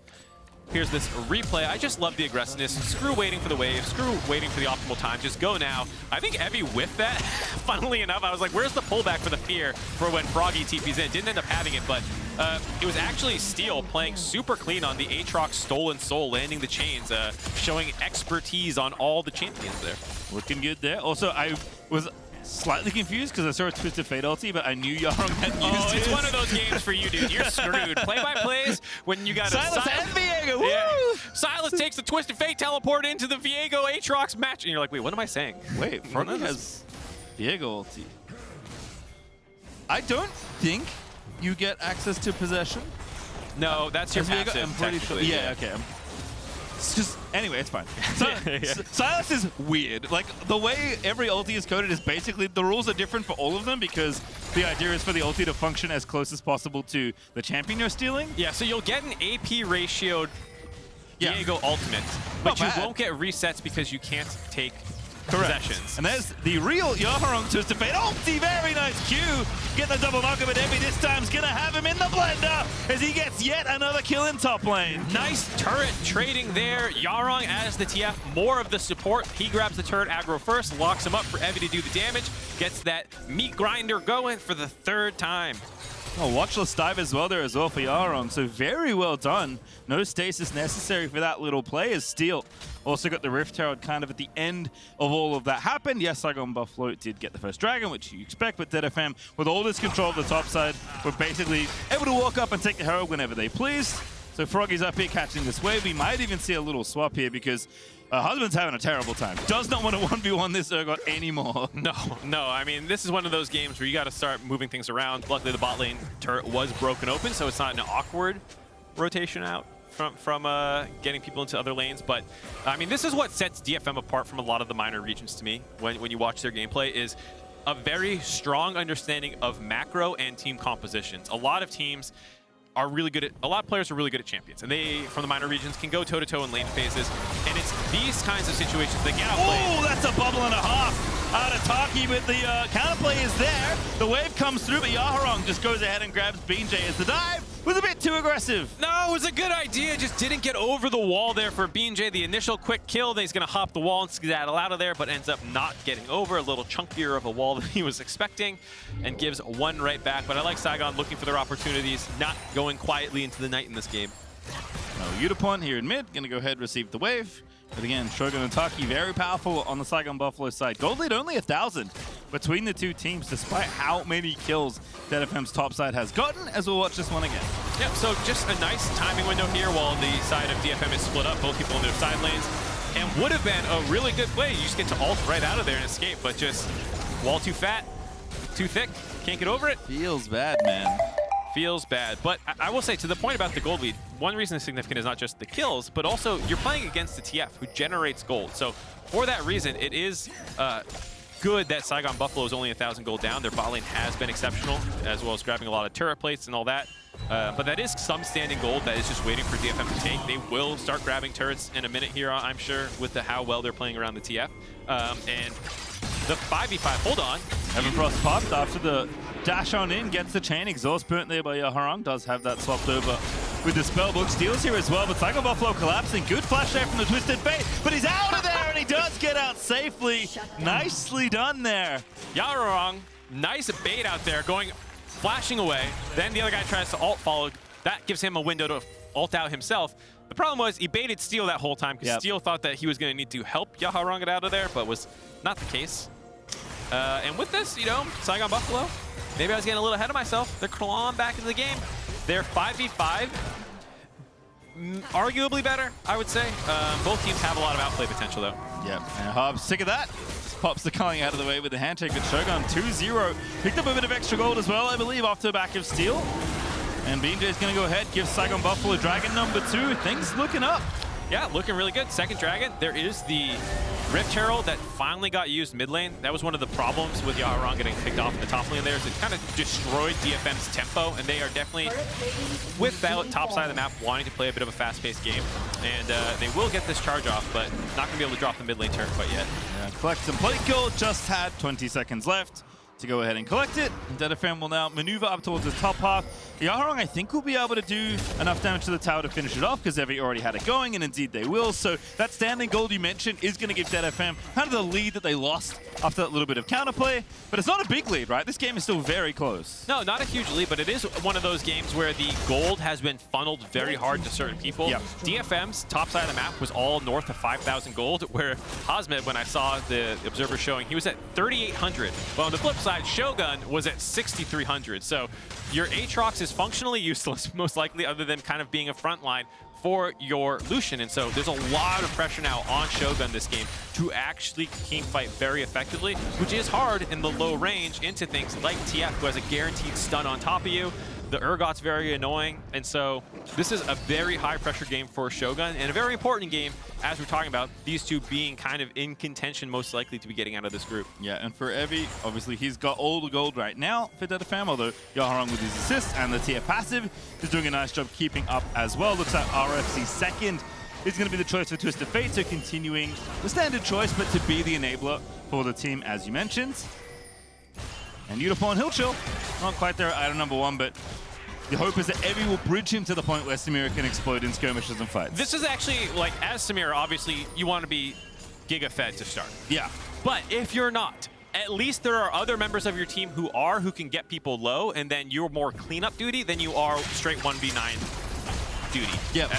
Here's this replay. I just love the aggressiveness. Screw waiting for the wave. Screw waiting for the optimal time. Just go now. I think Evie whiffed that. Funnily enough, I was like, where's the pullback for the fear for when Froggy TP's in? Didn't end up having it, but it was actually Steel playing super clean on the Aatrox Stolen Soul, landing the chains, showing expertise on all the champions there. Looking good there. Also, I was slightly confused because I saw a Twisted Fate ulti, but I knew Yaharong had used Oh, it's his. one of those games for you, dude. You're screwed. Play-by-plays, when you got Sylas and Viego. Yeah. Woo! Sylas takes the Twisted Fate teleport into the Viego Aatrox match, and you're like, wait, what am I saying? Wait, Froggy has Viego ulti. I don't think you get access to possession. No, that's your Viego, passive, I'm pretty sure. technically, Yeah, okay. It's just, anyway, it's fine. So, Sylas is weird. Like, the way every ulti is coded is basically, the rules are different for all of them because the idea is for the ulti to function as close as possible to the champion you're stealing. Yeah, so you'll get an AP ratioed Viego ultimate, but Not you bad. won't get resets because you can't take possessions. And there's the real Yaharong Twisted Fate ulti. Very nice Q. Get the double knock, but Evie this time's gonna have him in the blender as he gets yet another kill in top lane. Nice turret trading there. Yaharong as the TF, more of the support. He grabs the turret aggro first, locks him up for Evie to do the damage, gets that meat grinder going for the 3rd time. Oh, watchless dive as well there as well for Yaharong, so very well done. No stasis necessary for that little play as Steel also got the Rift Herald kind of at the end of all of that happened. Yes, Saigon Buffalo did get the first dragon, which you expect, but DFM, with all this control of the top side, were basically able to walk up and take the Herald whenever they pleased. So Froggy's up here catching this wave. We might even see a little swap here because Hasmed's having a terrible time. Does not want to 1v1 this Urgot anymore. No, I mean, this is one of those games where you got to start moving things around. Luckily, the bot lane turret was broken open, so it's not an awkward rotation out from getting people into other lanes. But, I mean, this is what sets DFM apart from a lot of the minor regions to me when you watch their gameplay is a very strong understanding of macro and team compositions. A lot of teams are really good at, a lot of players are really good at champions, and they, from the minor regions, can go toe-to-toe in lane phases, and it's these kinds of situations that get outplayed. Oh, that's a bubble and a half out of Taki, but the counterplay is there. The wave comes through, but Yaharong just goes ahead and grabs BeanJ as the dive was a bit too aggressive. No, it was a good idea, just didn't get over the wall there for BeanJ. The initial quick kill, then he's gonna hop the wall and skedaddle out of there, but ends up not getting over, a little chunkier of a wall than he was expecting, and gives one right back. But I like Saigon looking for their opportunities, not going quietly into the night in this game. No, Yutapon here in mid, gonna go ahead and receive the wave. But again, Shogun and Taki very powerful on the Saigon Buffalo side. Gold lead only 1,000 between the two teams, despite how many kills DFM's top side has gotten, as we'll watch this one again. Yep, so just a nice timing window here while the side of DFM is split up, both people in their side lanes, and would have been a really good play. You just get to ult right out of there and escape, but just wall too fat, too thick, can't get over it. Feels bad, man. Feels bad. But I will say, to the point about the gold lead, one reason it's significant is not just the kills, but also you're playing against the TF, who generates gold. So for that reason, it is good that Saigon Buffalo is only 1,000 gold down. Their bot lane has been exceptional, as well as grabbing a lot of turret plates and all that. But that is some standing gold that is just waiting for DFM to take. They will start grabbing turrets in a minute here, I'm sure, with how well they're playing around the TF. And the 5v5, hold on. Heaven Frost popped after the dash on in, gets the chain. Exhaust burnt there by Yaharong. Does have that swapped over with the spellbook. Steals here as well, but Saigon Buffalo collapsing. Good flash there from the Twisted Fate, but he's out of there and he does get out safely. Nicely done there. Yaharong, nice bait out there, flashing away. Then the other guy tries to ult follow. That gives him a window to ult out himself. The problem was he baited Steel that whole time because Steel thought that he was going to need to help Yaharong get out of there, but was not the case. And with this, you know, Saigon Buffalo, maybe I was getting a little ahead of myself. They're clawing back into the game. They're 5v5. Arguably better, I would say. Both teams have a lot of outplay potential, though. Yep, and Harp sick of that. Just pops the culling out of the way with the handshake with Shogun. 2-0. Picked up a bit of extra gold as well, I believe, off the back of Steel. And BeanJ is going to go ahead, give Saigon Buffalo Dragon number 2. Things looking up. Yeah, looking really good. Second Dragon. There is the Rift Herald that finally got used mid lane. That was one of the problems with Yaharong getting picked off in the top lane there. Is it kind of destroyed DFM's tempo, and they are definitely, without top side of the map, wanting to play a bit of a fast-paced game. And they will get this charge off, but not going to be able to drop the mid lane turret quite yet. Yeah, collect some plate gold. Just had 20 seconds left. to go ahead and collect it. And DFM will now maneuver up towards the top half. Yaharong, I think, will be able to do enough damage to the tower to finish it off because Evi already had it going, and indeed they will. So that standing gold you mentioned is going to give DFM kind of the lead that they lost after that little bit of counterplay. But it's not a big lead, right? This game is still very close. No, not a huge lead, but it is one of those games where the gold has been funneled very hard to certain people. Yep. DFM's top side of the map was all north of 5,000 gold, where Hasmed, when I saw the observer showing, he was at 3,800. But on the flip side, Shogun was at 6,300. So your Aatrox is functionally useless, most likely, other than kind of being a front line for your Lucian. And so there's a lot of pressure now on Shogun this game to actually team fight very effectively, which is hard in the low range into things like TF, who has a guaranteed stun on top of you. The Urgot's very annoying, and so this is a very high-pressure game for Shogun, and a very important game, as we're talking about, these two being kind of in contention, most likely to be getting out of this group. Yeah, and for Evi, obviously, he's got all the gold right now for DFM, although Yaharong with his assist and the TF passive is doing a nice job keeping up as well. Looks like RFC second is going to be the choice for Twisted Fate, so continuing the standard choice, but to be the enabler for the team, as you mentioned. And Yutapon, he'll chill. Not quite there at item number 1, but the hope is that Evi will bridge him to the point where Samira can explode in skirmishes and fights. This is actually, like, as Samira, obviously, you want to be giga-fed to start. Yeah. But if you're not, at least there are other members of your team who can get people low, and then you're more cleanup duty than you are straight 1v9 duty. Yep.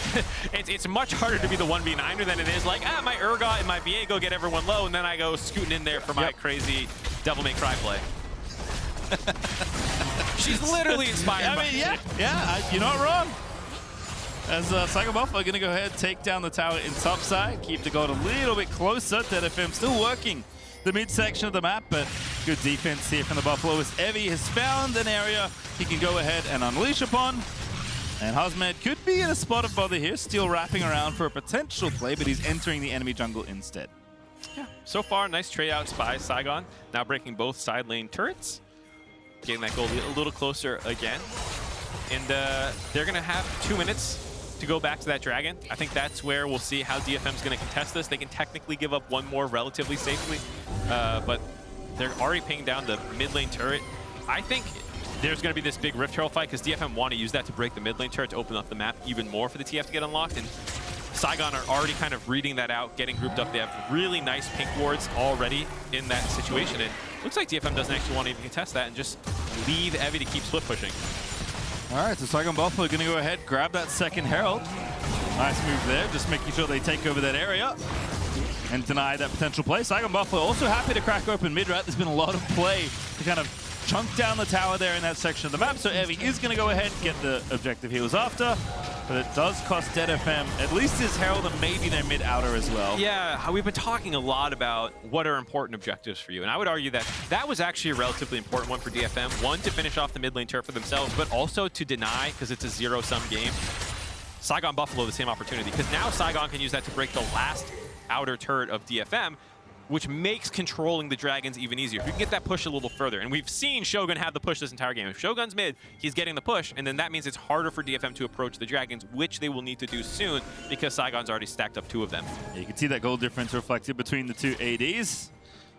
It's much harder to be the 1v9er than it is like, my Urgot and my Viego get everyone low, and then I go scooting in there for my crazy Devil May Cry play. She's literally inspired. I mean, you're not wrong. As Saigon Buffalo going to go ahead, take down the tower in top side, keep the gold a little bit closer. DFM still working the midsection of the map, but good defense here from the Buffalo as Evi has found an area he can go ahead and unleash upon. And Hasmed could be in a spot of bother here, still wrapping around for a potential play, but he's entering the enemy jungle instead. Yeah. So far, nice trade outs by Saigon, now breaking both side lane turrets. Getting that goal a little closer again. And they're going to have 2 minutes to go back to that dragon. I think that's where we'll see how DFM's going to contest this. They can technically give up one more relatively safely, but they're already pinging down the mid lane turret. I think there's going to be this big Rift Herald fight because DFM want to use that to break the mid lane turret to open up the map even more for the TF to get unlocked. And Saigon are already kind of reading that out, getting grouped up. They have really nice pink wards already in that situation. And looks like DFM doesn't actually want to even contest that and just leave Evi to keep split pushing. All right, so Saigon Buffalo going to go ahead, grab that second Herald. Nice move there, just making sure they take over that area and deny that potential play. Saigon Buffalo also happy to crack open mid, right? There's been a lot of play to kind of chunk down the tower there in that section of the map. So Evi is going to go ahead and get the objective he was after. But it does cost DFM at least his Herald and maybe their mid-outer as well. Yeah, we've been talking a lot about what are important objectives for you. And I would argue that that was actually a relatively important one for DFM. One, to finish off the mid lane turret for themselves, but also to deny, because it's a zero-sum game, Saigon Buffalo the same opportunity. Because now Saigon can use that to break the last outer turret of DFM, which makes controlling the dragons even easier. You can get that push a little further. And we've seen Shogun have the push this entire game. If Shogun's mid, he's getting the push, and then that means it's harder for DFM to approach the dragons, which they will need to do soon because Saigon's already stacked up 2 of them. Yeah, you can see that goal difference reflected between the 2 ADs.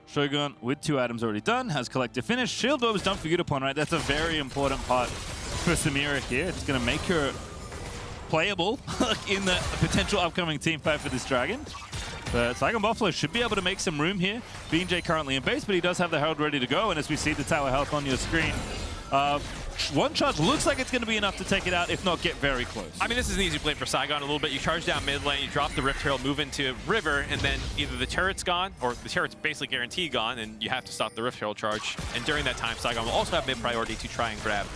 Shogun, with 2 items already done, has collective finish. Shield Orb is done for Yutapon, right? That's a very important part for Samira here. It's going to make her playable in the potential upcoming team fight for this dragon. But Saigon Buffalo should be able to make some room here. BeanJ currently in base, but he does have the Herald ready to go. And as we see the tower health on your screen, one charge looks like it's going to be enough to take it out, if not get very close. I mean, this is an easy play for Saigon a little bit. You charge down mid lane, you drop the Rift Herald, move into River, and then either the turret's gone, or the turret's basically guaranteed gone, and you have to stop the Rift Herald charge. And during that time, Saigon will also have mid priority to try and grab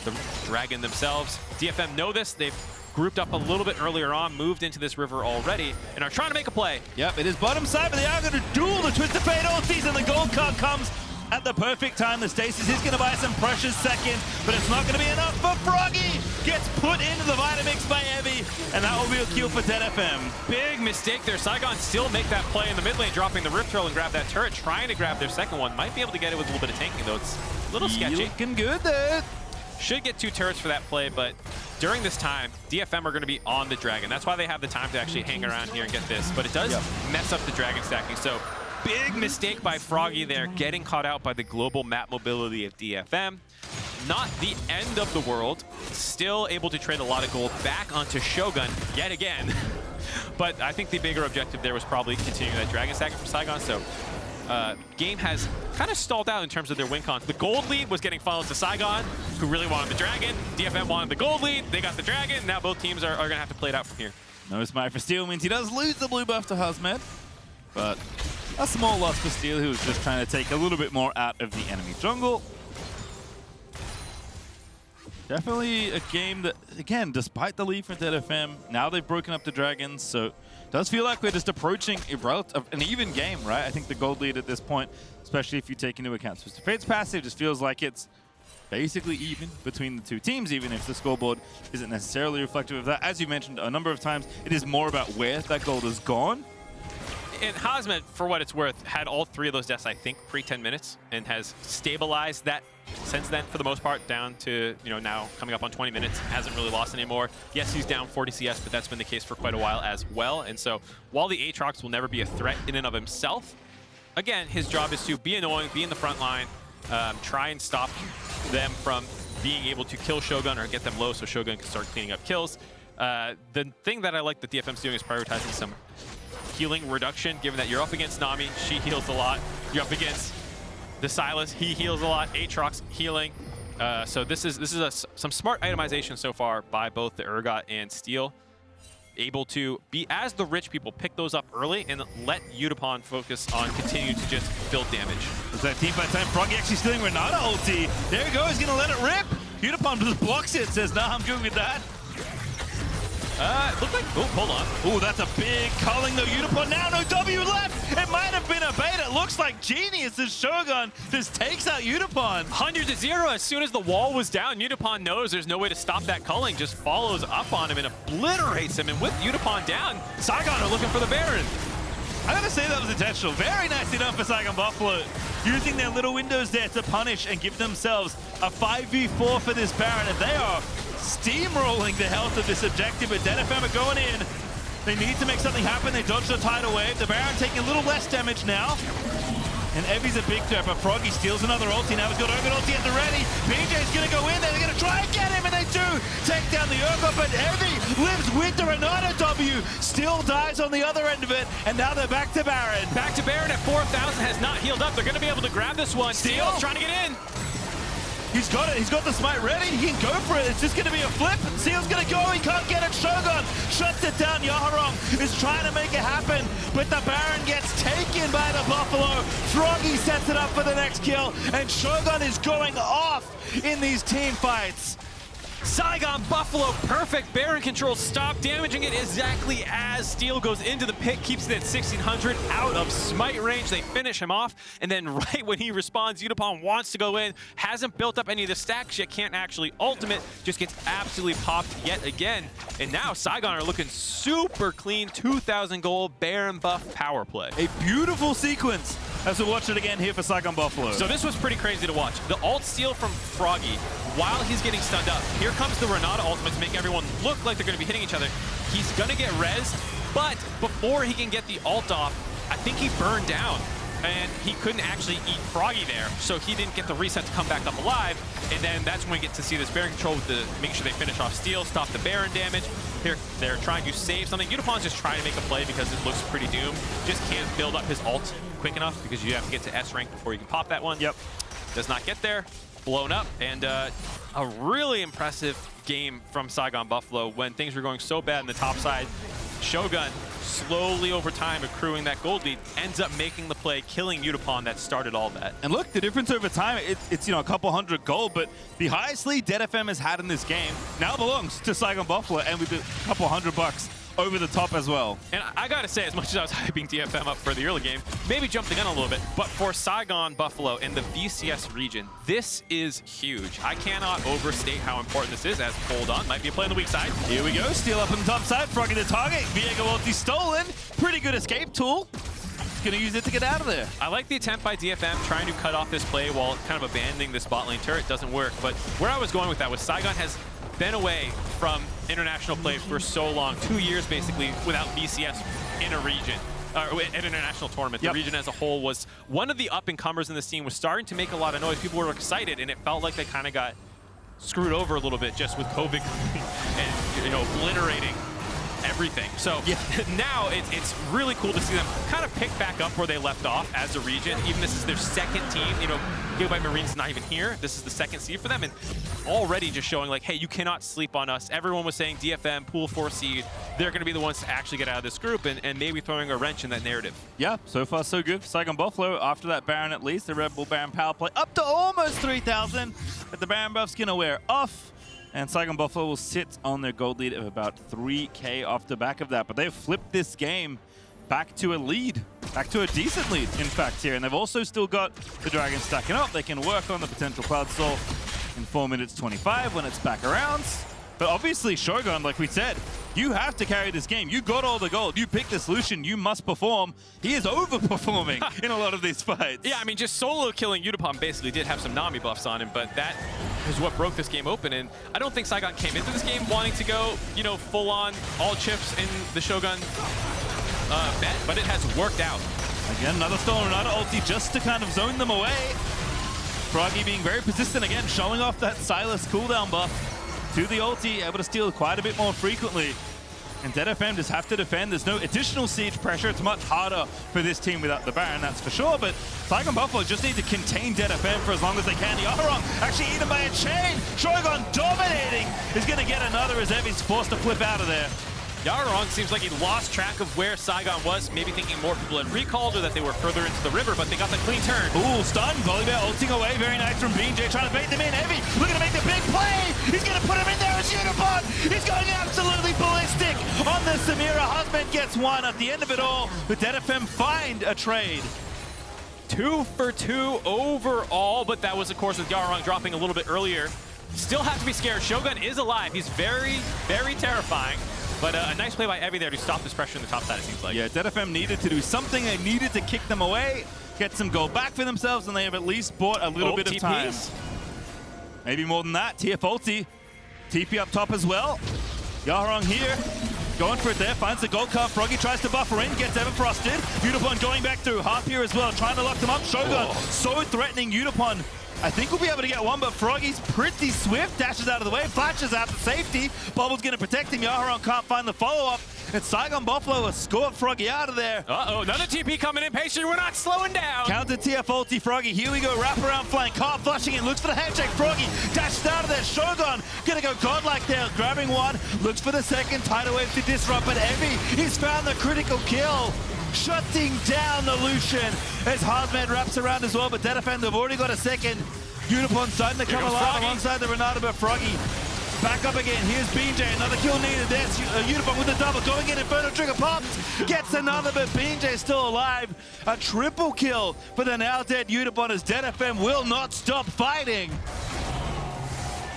the dragon themselves. DFM know this. They've grouped up a little bit earlier on, moved into this river already, and are trying to make a play. Yep, it is bottom side, but they are going to duel the Twisted Fate ultis, and the gold card comes at the perfect time. The Stasis is going to buy some precious seconds, but it's not going to be enough for Froggy. Gets put into the Vitamix by Evi, and that will be a kill for DFM. Big mistake there. Saigon still make that play in the mid lane, dropping the Rift Herald and grab that turret, trying to grab their second one. Might be able to get it with a little bit of tanking, though. It's a little sketchy. Looking good there. Should get 2 turrets for that play, but during this time, DFM are going to be on the dragon. That's why they have the time to actually hang around here and get this, but it does mess up the dragon stacking. So Big mistake by Froggy there, getting caught out by the global map mobility of DFM. Not the end of the world. Still able to trade a lot of gold back onto Shogun yet again. But I think the bigger objective there was probably continuing that Dragon Saga for Saigon. So game has kind of stalled out in terms of their win cons. The gold lead was getting funneled to Saigon, who really wanted the Dragon. DFM wanted the gold lead. They got the Dragon. Now both teams are going to have to play it out from here. No smite for Steel means he does lose the blue buff to Hasmed, but a small loss for Steel, who was just trying to take a little bit more out of the enemy jungle. Definitely a game that, again, despite the lead from DFM, now they've broken up the Dragons, so it does feel like we're just approaching an even game, right? I think the gold lead at this point, especially if you take into account Twisted Fate's passive, just feels like it's basically even between the two teams, even if the scoreboard isn't necessarily reflective of that. As you mentioned a number of times, it is more about where that gold has gone. And Hasmed, for what it's worth, had all 3 of those deaths, I think, pre-10 minutes, and has stabilized that since then, for the most part, down to, you know, now coming up on 20 minutes. Hasn't really lost anymore. Yes, he's down 40 CS, but that's been the case for quite a while as well. And so, while the Aatrox will never be a threat in and of himself, again, his job is to be annoying, be in the front line, try and stop them from being able to kill Shogun or get them low so Shogun can start cleaning up kills. The thing that I like that DFM's doing is prioritizing some healing reduction, given that you're up against Nami, she heals a lot. You're up against the Sylas, he heals a lot. Aatrox healing. So this is some smart itemization so far by both the Urgot and Steel. Able to be, as the rich people, pick those up early and let Yutapon focus on continuing to just build damage. Is that team fight time? Froggy actually stealing Renata ulti. There he goes, he's gonna let it rip. Yutapon just blocks it, says, nah, I'm good with that. It looked like, oh, hold on. Oh, that's a big culling though. Yutapon now, no W left. It might have been a bait. It looks like genius as Shogun just takes out Yutapon. 100-0 as soon as the wall was down. Yutapon knows there's no way to stop that culling, just follows up on him and obliterates him. And with Yutapon down, Saigon are looking for the Baron. I gotta say that was intentional. Very nicely done for Saigon Buffalo. Using their little windows there to punish and give themselves a 5v4 for this Baron. And they are steamrolling the health of this objective, but DFM are going in. They need to make something happen. They dodged the tidal wave. The Baron taking a little less damage now. And Evi's a big threat, but Froggy steals another ulti. Now he's got Urgot ulti at the ready. BeanJ's gonna go in there. They're gonna try and get him, and they do take down the Urgot, but Evi lives with the Renata W. Still dies on the other end of it, and now they're back to Baron. Back to Baron at 4,000, has not healed up. They're gonna be able to grab this one. Steel's trying to get in. He's got it. He's got the smite ready. He can go for it. It's just going to be a flip. Seal's going to go. He can't get it. Shogun shuts it down. Yaharong is trying to make it happen, but the Baron gets taken by the Buffalo. Froggy sets it up for the next kill, and Shogun is going off in these team fights. Saigon Buffalo, perfect Baron control, stop damaging it exactly as Steel goes into the pit, keeps it at 1600, out of smite range. They finish him off, and then right when he responds, Yutapon wants to go in, hasn't built up any of the stacks yet, can't actually ultimate, just gets absolutely popped yet again. And now Saigon are looking super clean, 2,000 gold, Baron buff power play. A beautiful sequence as we watch it again here for Saigon Buffalo. So this was pretty crazy to watch. The ult steal from Froggy, while he's getting stunned up, here comes the Renata ultimate to make everyone look like they're going to be hitting each other. He's going to get rezzed, but before he can get the ult off, I think he burned down, and he couldn't actually eat Froggy there, so he didn't get the reset to come back up alive, and then that's when we get to see this Baron control with the make sure they finish off Steel, stop the Baron damage. Here, they're trying to save something. Yutapon's just trying to make a play because it looks pretty doomed. Just can't build up his ult quick enough because you have to get to S rank before you can pop that one. Yep. Does not get there. Blown up, and a really impressive game from Saigon Buffalo when things were going so bad in the top side. Shogun, slowly over time accruing that gold lead, ends up making the play, killing Yutapon that started all that. And look, the difference over time, it's you know, a couple hundred gold, but the highest lead DFM has had in this game now belongs to Saigon Buffalo, and with a couple $100 over the top as well. And I gotta say, as much as I was hyping DFM up for the early game, maybe jumped the gun a little bit, but for Saigon Buffalo in the VCS region, this is huge. I cannot overstate how important this is, as hold on, might be a play on the weak side. Here we go, Steel up on the top side, Froggy the target, Viego ulti stolen, pretty good escape tool. He's gonna use it to get out of there. I like the attempt by DFM trying to cut off this play while kind of abandoning this bot lane turret. Doesn't work, but where I was going with that was Saigon has been away from international play for so long, 2 years basically without VCS in a region. at an international tournament. The region as a whole was one of the up-and-comers in the scene, was starting to make a lot of noise. People were excited, and it felt like they kind of got screwed over a little bit just with COVID and, you know, obliterating everything. So now it's really cool to see them kind of pick back up where they left off as a region. Even this is their second team. You know, Gigabyte Marine's not even here. This is the second seed for them, and already just showing like, hey, you cannot sleep on us. Everyone was saying DFM, pool 4 seed. They're going to be the ones to actually get out of this group, and maybe throwing a wrench in that narrative. Yeah, so far so good for Saigon Buffalo. After that Baron at least, the Red Bull Baron power play up to almost 3,000. But the Baron buff's going to wear off. And Saigon Buffalo will sit on their gold lead of about 3K off the back of that. But they've flipped this game back to a lead, back to a decent lead, in fact, here. And they've also still got the Dragon stacking up. They can work on the potential Cloud Soul in 4 minutes 25 when it's back around. But obviously, Shogun, like we said, you have to carry this game. You got all the gold. You picked this Lucian. You must perform. He is overperforming in a lot of these fights. Yeah, I mean, just solo killing Yutapon basically did have some Nami buffs on him, but that is what broke this game open. And I don't think Saigon came into this game wanting to go, you know, full on all chips in the Shogun bet, but it has worked out. Again, another Stolen Renata ulti just to kind of zone them away. Froggy being very persistent again, showing off that Sylas cooldown buff to the ulti, able to steal quite a bit more frequently. And DFM just have to defend. There's no additional siege pressure. It's much harder for this team without the Baron, that's for sure. But Saigon Buffalo just need to contain DFM for as long as they can. Yaharong actually eaten by a chain. Shogun dominating. Is going to get another as Evi's forced to flip out of there. Yaharong seems like he lost track of where Saigon was, maybe thinking more people had recalled or that they were further into the river, but they got the clean turn. Ooh, stun. Volibear ulting away. Very nice from BeanJ, trying to bait them in. Evi looking to make the big play. He's going to put him in there as Yutapon. He's going absolutely ballistic on the Samira. Hasmed gets one at the end of it all. But DFM find a trade. 2 for 2 overall, but that was, of course, with Yaharong dropping a little bit earlier. Still have to be scared. Shogun is alive. He's very, very terrifying. But a nice play by Evi there to stop this pressure in the top side, it seems like. Yeah, DFM needed to do something. They needed to kick them away, get some gold back for themselves, and they have at least bought a little bit of time. Maybe more than that. TF ulti. TP up top as well. Yaharong here. Going for it there. Finds the gold card. Froggy tries to buffer in. Gets ever frosted. Yutapon going back through. Harp here as well. Trying to lock them up. Shogun so threatening. Yutapon, I think we'll be able to get one, but Froggy's pretty swift. Dashes out of the way, flashes out to safety. Bubble's going to protect him. Yaharong can't find the follow-up. And Saigon Buffalo has scored Froggy out of there. Uh-oh, another TP coming in. Pastry, we're not slowing down. Counter TF ulti Froggy. Here we go, wrap around flank. Harp flushing in, looks for the handshake. Froggy dashes out of there. Shogun gonna go godlike there, grabbing one. Looks for the second. Tidal wave to disrupt, but Evi, he's found the critical kill. Shutting down the Lucian as Hasmed wraps around as well, but DFM, they've already got a second. Yutapon starting to come alive alongside the Renata, but Froggy back up again. Here's BeanJ, another kill needed. There's Yutapon with the double, going in, Inferno Trigger popped, gets another, but BeanJ still alive. A triple kill for the now dead Yutapon as DFM will not stop fighting.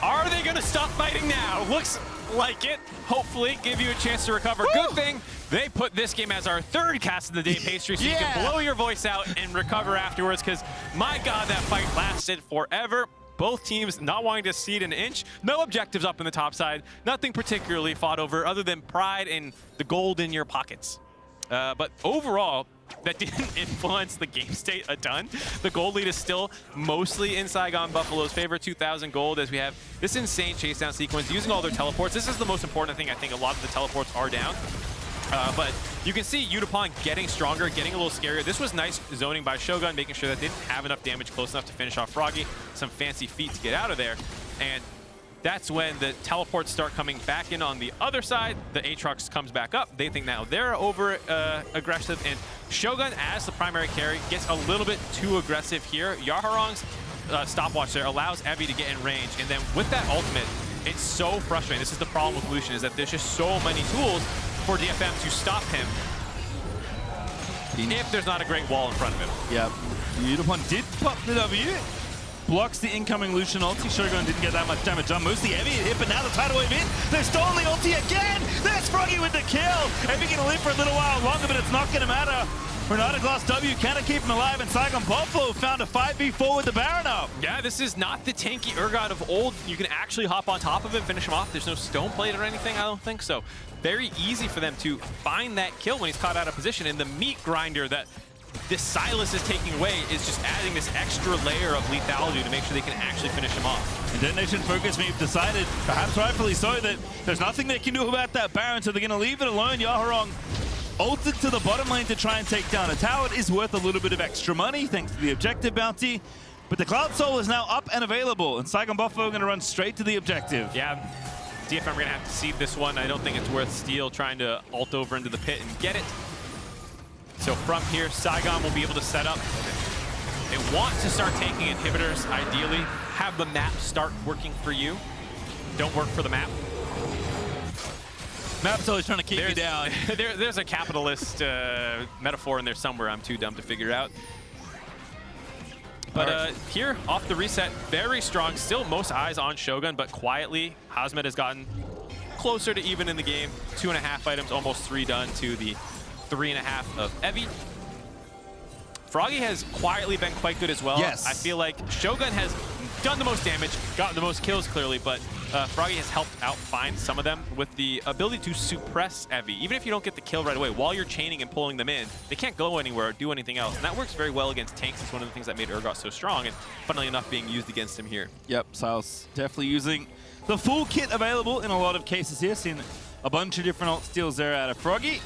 Are they gonna stop fighting now? Looks like it. Hopefully give you a chance to recover. Good thing they put this game as our third cast of the day, Pastry, so you can blow your voice out and recover afterwards, because my God, that fight lasted forever. Both teams not wanting to cede an inch. No objectives up in the top side. Nothing particularly fought over other than pride and the gold in your pockets. But overall, that didn't influence the game state a ton. The gold lead is still mostly in Saigon Buffalo's favor, 2,000 gold, as we have this insane chase down sequence using all their teleports. This is the most important thing. I think a lot of the teleports are down. But you can see Yutapon getting stronger, getting a little scarier. This was nice zoning by Shogun, making sure that they didn't have enough damage close enough to finish off Froggy. Some fancy feet to get out of there. And that's when the teleports start coming back in on the other side. The Aatrox comes back up. They think now they're over aggressive, and Shogun, as the primary carry, gets a little bit too aggressive here. Yaharong's stopwatch there allows Evi to get in range, and then with that ultimate, it's so frustrating. This is the problem with Lucian, is that there's just so many tools for DFM to stop him if there's not a great wall in front of him. Yeah, Yutapon did pop the W. Blocks the incoming Lucian ulti. Shogun didn't get that much damage done. Mostly Evi hit, but now the tidal wave in. They've stolen the ulti again. There's Froggy with the kill. Evi gonna live for a little while longer, but it's not gonna matter. Renata Glasc W cannot keep him alive, and Saigon Buffalo found a 5v4 with the Baron up. Yeah, this is not the tanky Urgot of old. You can actually hop on top of him, finish him off. There's no stone plate or anything, I don't think so. Very easy for them to find that kill when he's caught out of position, and the meat grinder that this Sylas is taking away is just adding this extra layer of lethality to make sure they can actually finish him off. And DetonatioN FocusMe have decided, perhaps rightfully so, that there's nothing they can do about that Baron, so they're going to leave it alone. Yaharong ulted to the bottom lane to try and take down a tower. It is worth a little bit of extra money thanks to the objective bounty, but the Cloud Soul is now up and available, and Saigon Buffalo are going to run straight to the objective. Yeah, DFM are going to have to seed this one. I don't think it's worth Steel trying to ult over into the pit and get it. So from here, Saigon will be able to set up. They want to start taking inhibitors, ideally. Have the map start working for you. Don't work for the map. Map's always trying to keep you down. There's a capitalist metaphor in there somewhere I'm too dumb to figure out. But here, off the reset, very strong. Still most eyes on Shogun, but quietly, Hasmed has gotten closer to even in the game. 2.5 items, almost 3 done to the 3.5 of Evi. Froggy has quietly been quite good as well. Yes. I feel like Shogun has done the most damage, gotten the most kills clearly, but Froggy has helped out find some of them with the ability to suppress Evi. Even if you don't get the kill right away, while you're chaining and pulling them in, they can't go anywhere or do anything else. And that works very well against tanks. It's one of the things that made Urgot so strong, and funnily enough, being used against him here. Yep, Sylas definitely using the full kit available in a lot of cases here. Seen a bunch of different ult steals there out of Froggy.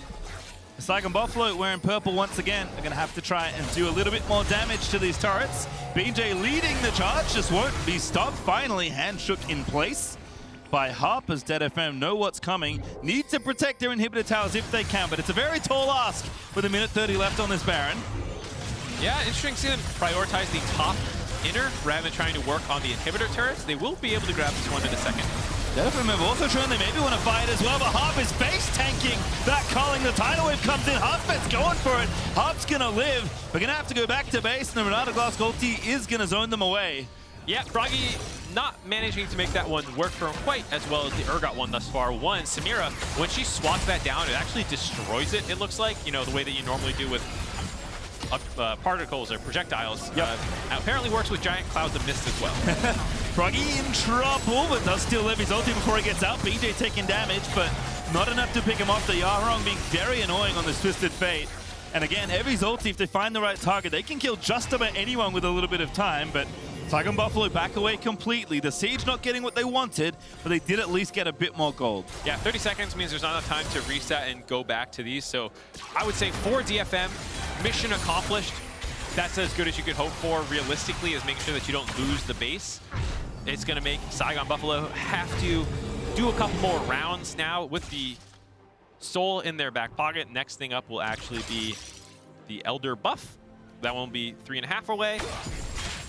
Saigon Buffalo, wearing purple once again, are going to have to try and do a little bit more damage to these turrets. BeanJ leading the charge, just won't be stopped. Finally, hand shook in place by Harp as DFM know what's coming. Need to protect their inhibitor towers if they can, but it's a very tall ask with 1:30 left on this Baron. Yeah, interesting to see them prioritize the top inner rather than trying to work on the inhibitor turrets. They will be able to grab this one in a second. DFM have also shown they maybe want to fight as well, but Harp is base tanking that calling. The tidal wave comes in, Hasmed's going for it. Harp's gonna live. We're gonna have to go back to base, and the Renata Glasc ulti is gonna zone them away. Yeah, Froggy not managing to make that one work for him quite as well as the Urgot one thus far. One, Samira, when she swats that down, it actually destroys it, it looks like. You know, the way that you normally do with particles or projectiles. Yep. Apparently works with giant clouds of mist as well. Froggy in trouble, but does still live his ulti before he gets out. BeanJ taking damage, but not enough to pick him off. The Yaharong being very annoying on this Twisted Fate. And again, Evi's ulti, if they find the right target, they can kill just about anyone with a little bit of time, but Saigon Buffalo back away completely. The Siege not getting what they wanted, but they did at least get a bit more gold. Yeah, 30 seconds means there's not enough time to reset and go back to these. So I would say for DFM, mission accomplished. That's as good as you could hope for realistically, is making sure that you don't lose the base. It's going to make Saigon Buffalo have to do a couple more rounds now with the Soul in their back pocket. Next thing up will actually be the Elder buff. That won't be 3.5 away.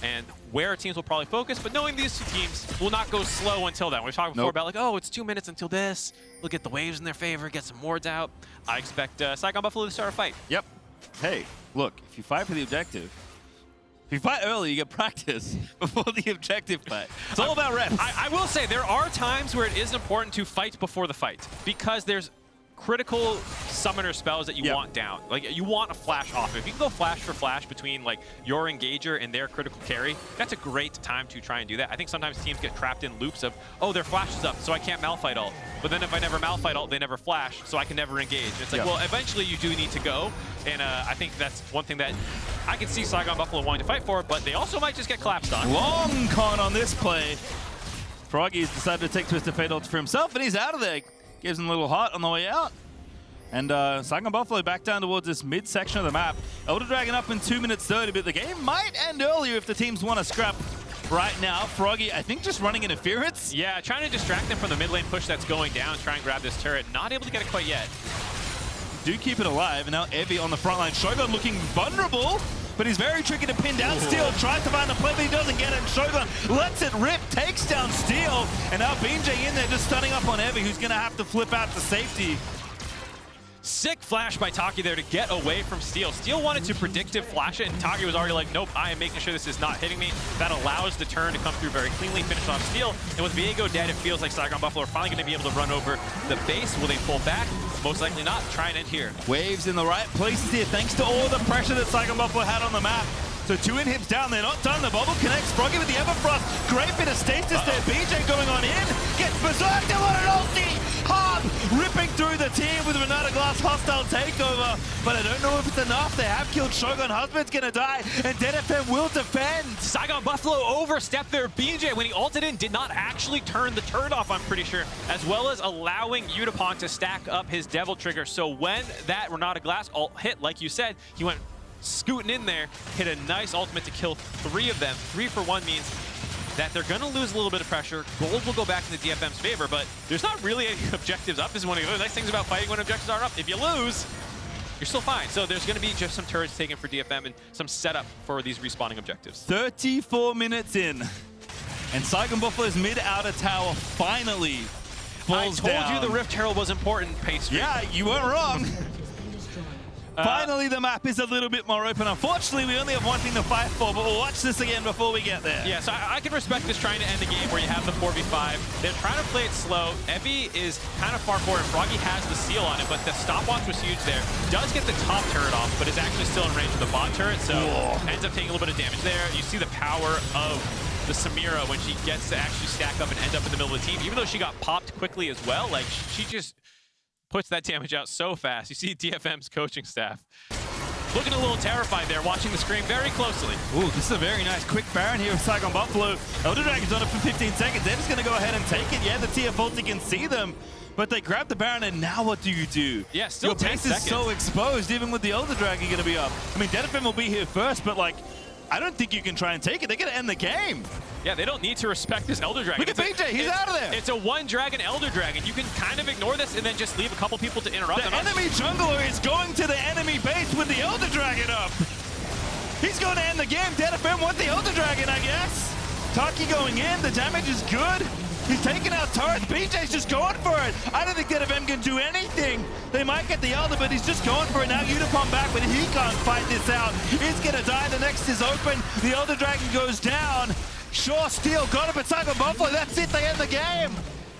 And where teams will probably focus, but knowing these two teams will not go slow until then. We've talked before about like, oh, it's 2 minutes until this. We'll get the waves in their favor, get some wards out. I expect Saigon Buffalo to start a fight. Yep. Hey, look, if you fight for the objective, if you fight early, you get practice before the objective fight. It's all about reps. I will say there are times where it is important to fight before the fight because there's critical summoner spells that you want down. Like, you want a flash off. If you can go flash for flash between like your engager and their critical carry, that's a great time to try and do that. I think sometimes teams get trapped in loops of, oh, their flash is up, so I can't malfight ult. But then if I never malfight ult, they never flash, so I can never engage. It's like, well, eventually you do need to go. And I think that's one thing that I can see Saigon Buffalo wanting to fight for, but they also might just get collapsed on. Long con on this play. Froggy's decided to take Twisted Fate ult for himself, and he's out of there. Gives him a little heart on the way out. And Saigon Buffalo back down towards this mid-section of the map. Elder Dragon up in 2:30, but the game might end earlier if the teams want to scrap right now. Froggy, I think, just running interference. Yeah, trying to distract them from the mid lane push that's going down, try and grab this turret. Not able to get it quite yet. Do keep it alive, and now Evi on the front line. Shogun looking vulnerable, but he's very tricky to pin down. Steel tries to find the play, but he doesn't get it. And Shogun lets it rip, takes down Steel, and now BeanJ in there just stunning up on Evi, who's going to have to flip out to safety. Sick flash by Taki there to get away from Steel. Steel wanted to predictive flash it, and Taki was already like, nope, I am making sure this is not hitting me. That allows the turn to come through very cleanly, finish off Steel. And with Viego dead, it feels like Saigon Buffalo are finally going to be able to run over the base. Will they pull back? most likely not try and end here. Waves in the right places here, thanks to all the pressure that Saigon Buffalo had on the map. So 2 inhibs down, they're not done. The bubble connects. Froggy with the Everfrost. Great bit of status there. BeanJ going on in. Gets berserked. What an ulti! Harp ripping through the team with Renata Glasc hostile takeover. But I don't know if it's enough. They have killed Shogun. Hasmed's gonna die. And DFM will defend. Saigon Buffalo overstepped there. BeanJ, when he ulted in, did not actually turn the turret off, I'm pretty sure, as well as allowing Yutapon to stack up his Devil Trigger. So when that Renata Glasc ult hit, like you said, he went scooting in there, hit a nice ultimate to kill 3 of them. 3 for 1 means that they're going to lose a little bit of pressure. Gold will go back in the DFM's favor, but there's not really any objectives up. This is one of the nice things about fighting when objectives are up. If you lose, you're still fine. So there's going to be just some turrets taken for DFM and some setup for these respawning objectives. 34 minutes in, and Saigon Buffalo's mid-outer tower finally falls down. I told you the Rift Herald was important, Pastry. Yeah, you weren't wrong. Finally, the map is a little bit more open. Unfortunately, we only have one thing to fight for, but we'll watch this again before we get there. Yeah, so I can respect this trying to end the game where you have the 4v5. They're trying to play it slow. Evie is kind of far forward. Froggy has the seal on it, but the stopwatch was huge there. Does get the top turret off, but is actually still in range of the bot turret, so ends up taking a little bit of damage there. You see the power of the Samira when she gets to actually stack up and end up in the middle of the team. Even though she got popped quickly as well, like she just puts that damage out so fast. You see DFM's coaching staff looking a little terrified there, watching the screen very closely. Ooh, this is a very nice quick Baron here with Saigon Buffalo. Elder Dragon's on it for 15 seconds. They're just going to go ahead and take it. Yeah, the TF ulti can see them, but they grab the Baron, and now what do you do? Yeah, still your 10 base seconds. is so exposed, even with the Elder Dragon going to be up. I mean, DFM will be here first, but like, I don't think you can try and take it. They're going to end the game. Yeah, they don't need to respect this Elder Dragon. Look at BeanJ, he's out of there. It's a 1-dragon Elder Dragon. You can kind of ignore this and then just leave a couple people to interrupt them. The enemy jungler is going to the enemy base with the Elder Dragon up. He's going to end the game. DFM with the Elder Dragon, I guess. Taki going in. The damage is good. He's taking out turrets. BeanJ's just going for it. I don't think DFM can do anything. They might get the Elder, but he's just going for it. Now Yutapon back, but he can't fight this out. He's going to die. The next is open. The Elder Dragon goes down. Sure, Steel got it, but Saigon Buffalo, that's it. They end the game.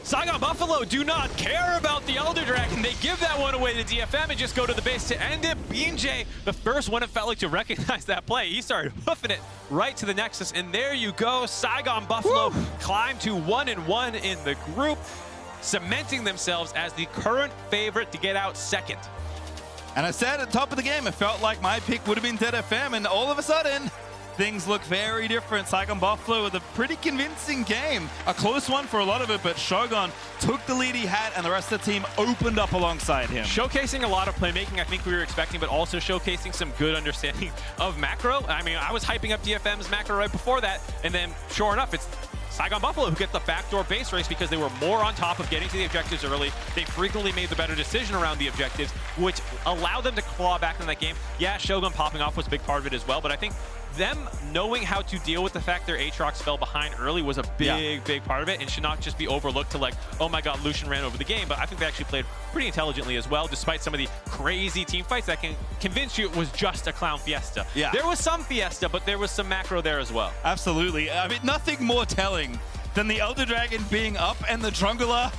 Saigon Buffalo do not care about the Elder Dragon. They give that one away to DFM and just go to the base to end it. BeanJ, the first one it felt like to recognize that play. He started hoofing it right to the Nexus, and there you go. Saigon Buffalo climbed to 1-1 in the group, cementing themselves as the current favorite to get out second. And I said at the top of the game, it felt like my pick would have been DFM, and all of a sudden, things look very different. Saigon Buffalo with a pretty convincing game. A close one for a lot of it, but Shogun took the lead he had, and the rest of the team opened up alongside him. Showcasing a lot of playmaking I think we were expecting, but also showcasing some good understanding of macro. I mean, I was hyping up DFM's macro right before that, and then sure enough, it's Saigon Buffalo who get the backdoor base race because they were more on top of getting to the objectives early. They frequently made the better decision around the objectives, which allowed them to claw back in that game. Yeah, Shogun popping off was a big part of it as well, but I think them knowing how to deal with the fact their Aatrox fell behind early was a big part of it, and should not just be overlooked to like, oh my god, Lucian ran over the game. But I think they actually played pretty intelligently as well, despite some of the crazy team fights that can convince you it was just a clown fiesta. Yeah. There was some fiesta, but there was some macro there as well. Absolutely. I mean, nothing more telling than the Elder Dragon being up and the jungler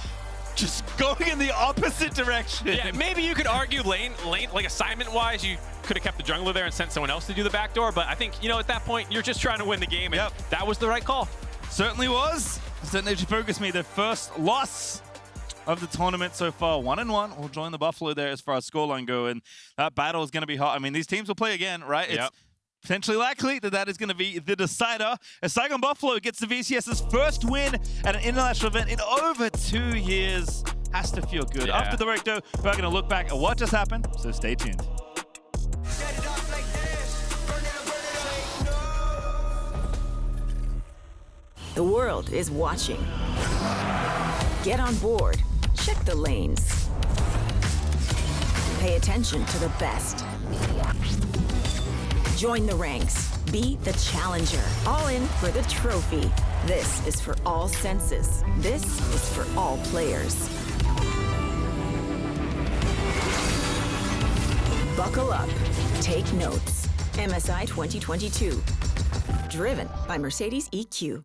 just going in the opposite direction. Yeah, maybe you could argue lane, like assignment-wise, you could have kept the jungler there and sent someone else to do the backdoor, but I think, you know, at that point, you're just trying to win the game, and that was the right call. Certainly was. DetonatioN FocusMe, their first loss of the tournament so far. 1-1. We'll join the Buffalo there as far as scoreline go, and that battle is going to be hot. I mean, these teams will play again, right? It's potentially likely that that is going to be the decider, as Saigon Buffalo gets the VCS's first win at an international event in over 2 years. Has to feel good. After the break, though, we're going to look back at what just happened, so stay tuned. The world is watching. Get on board. Check the lanes. Pay attention to the best. Join the ranks. Be the challenger. All in for the trophy. This is for all senses. This is for all players. Buckle up. Take notes. MSI 2022. Driven by Mercedes EQ.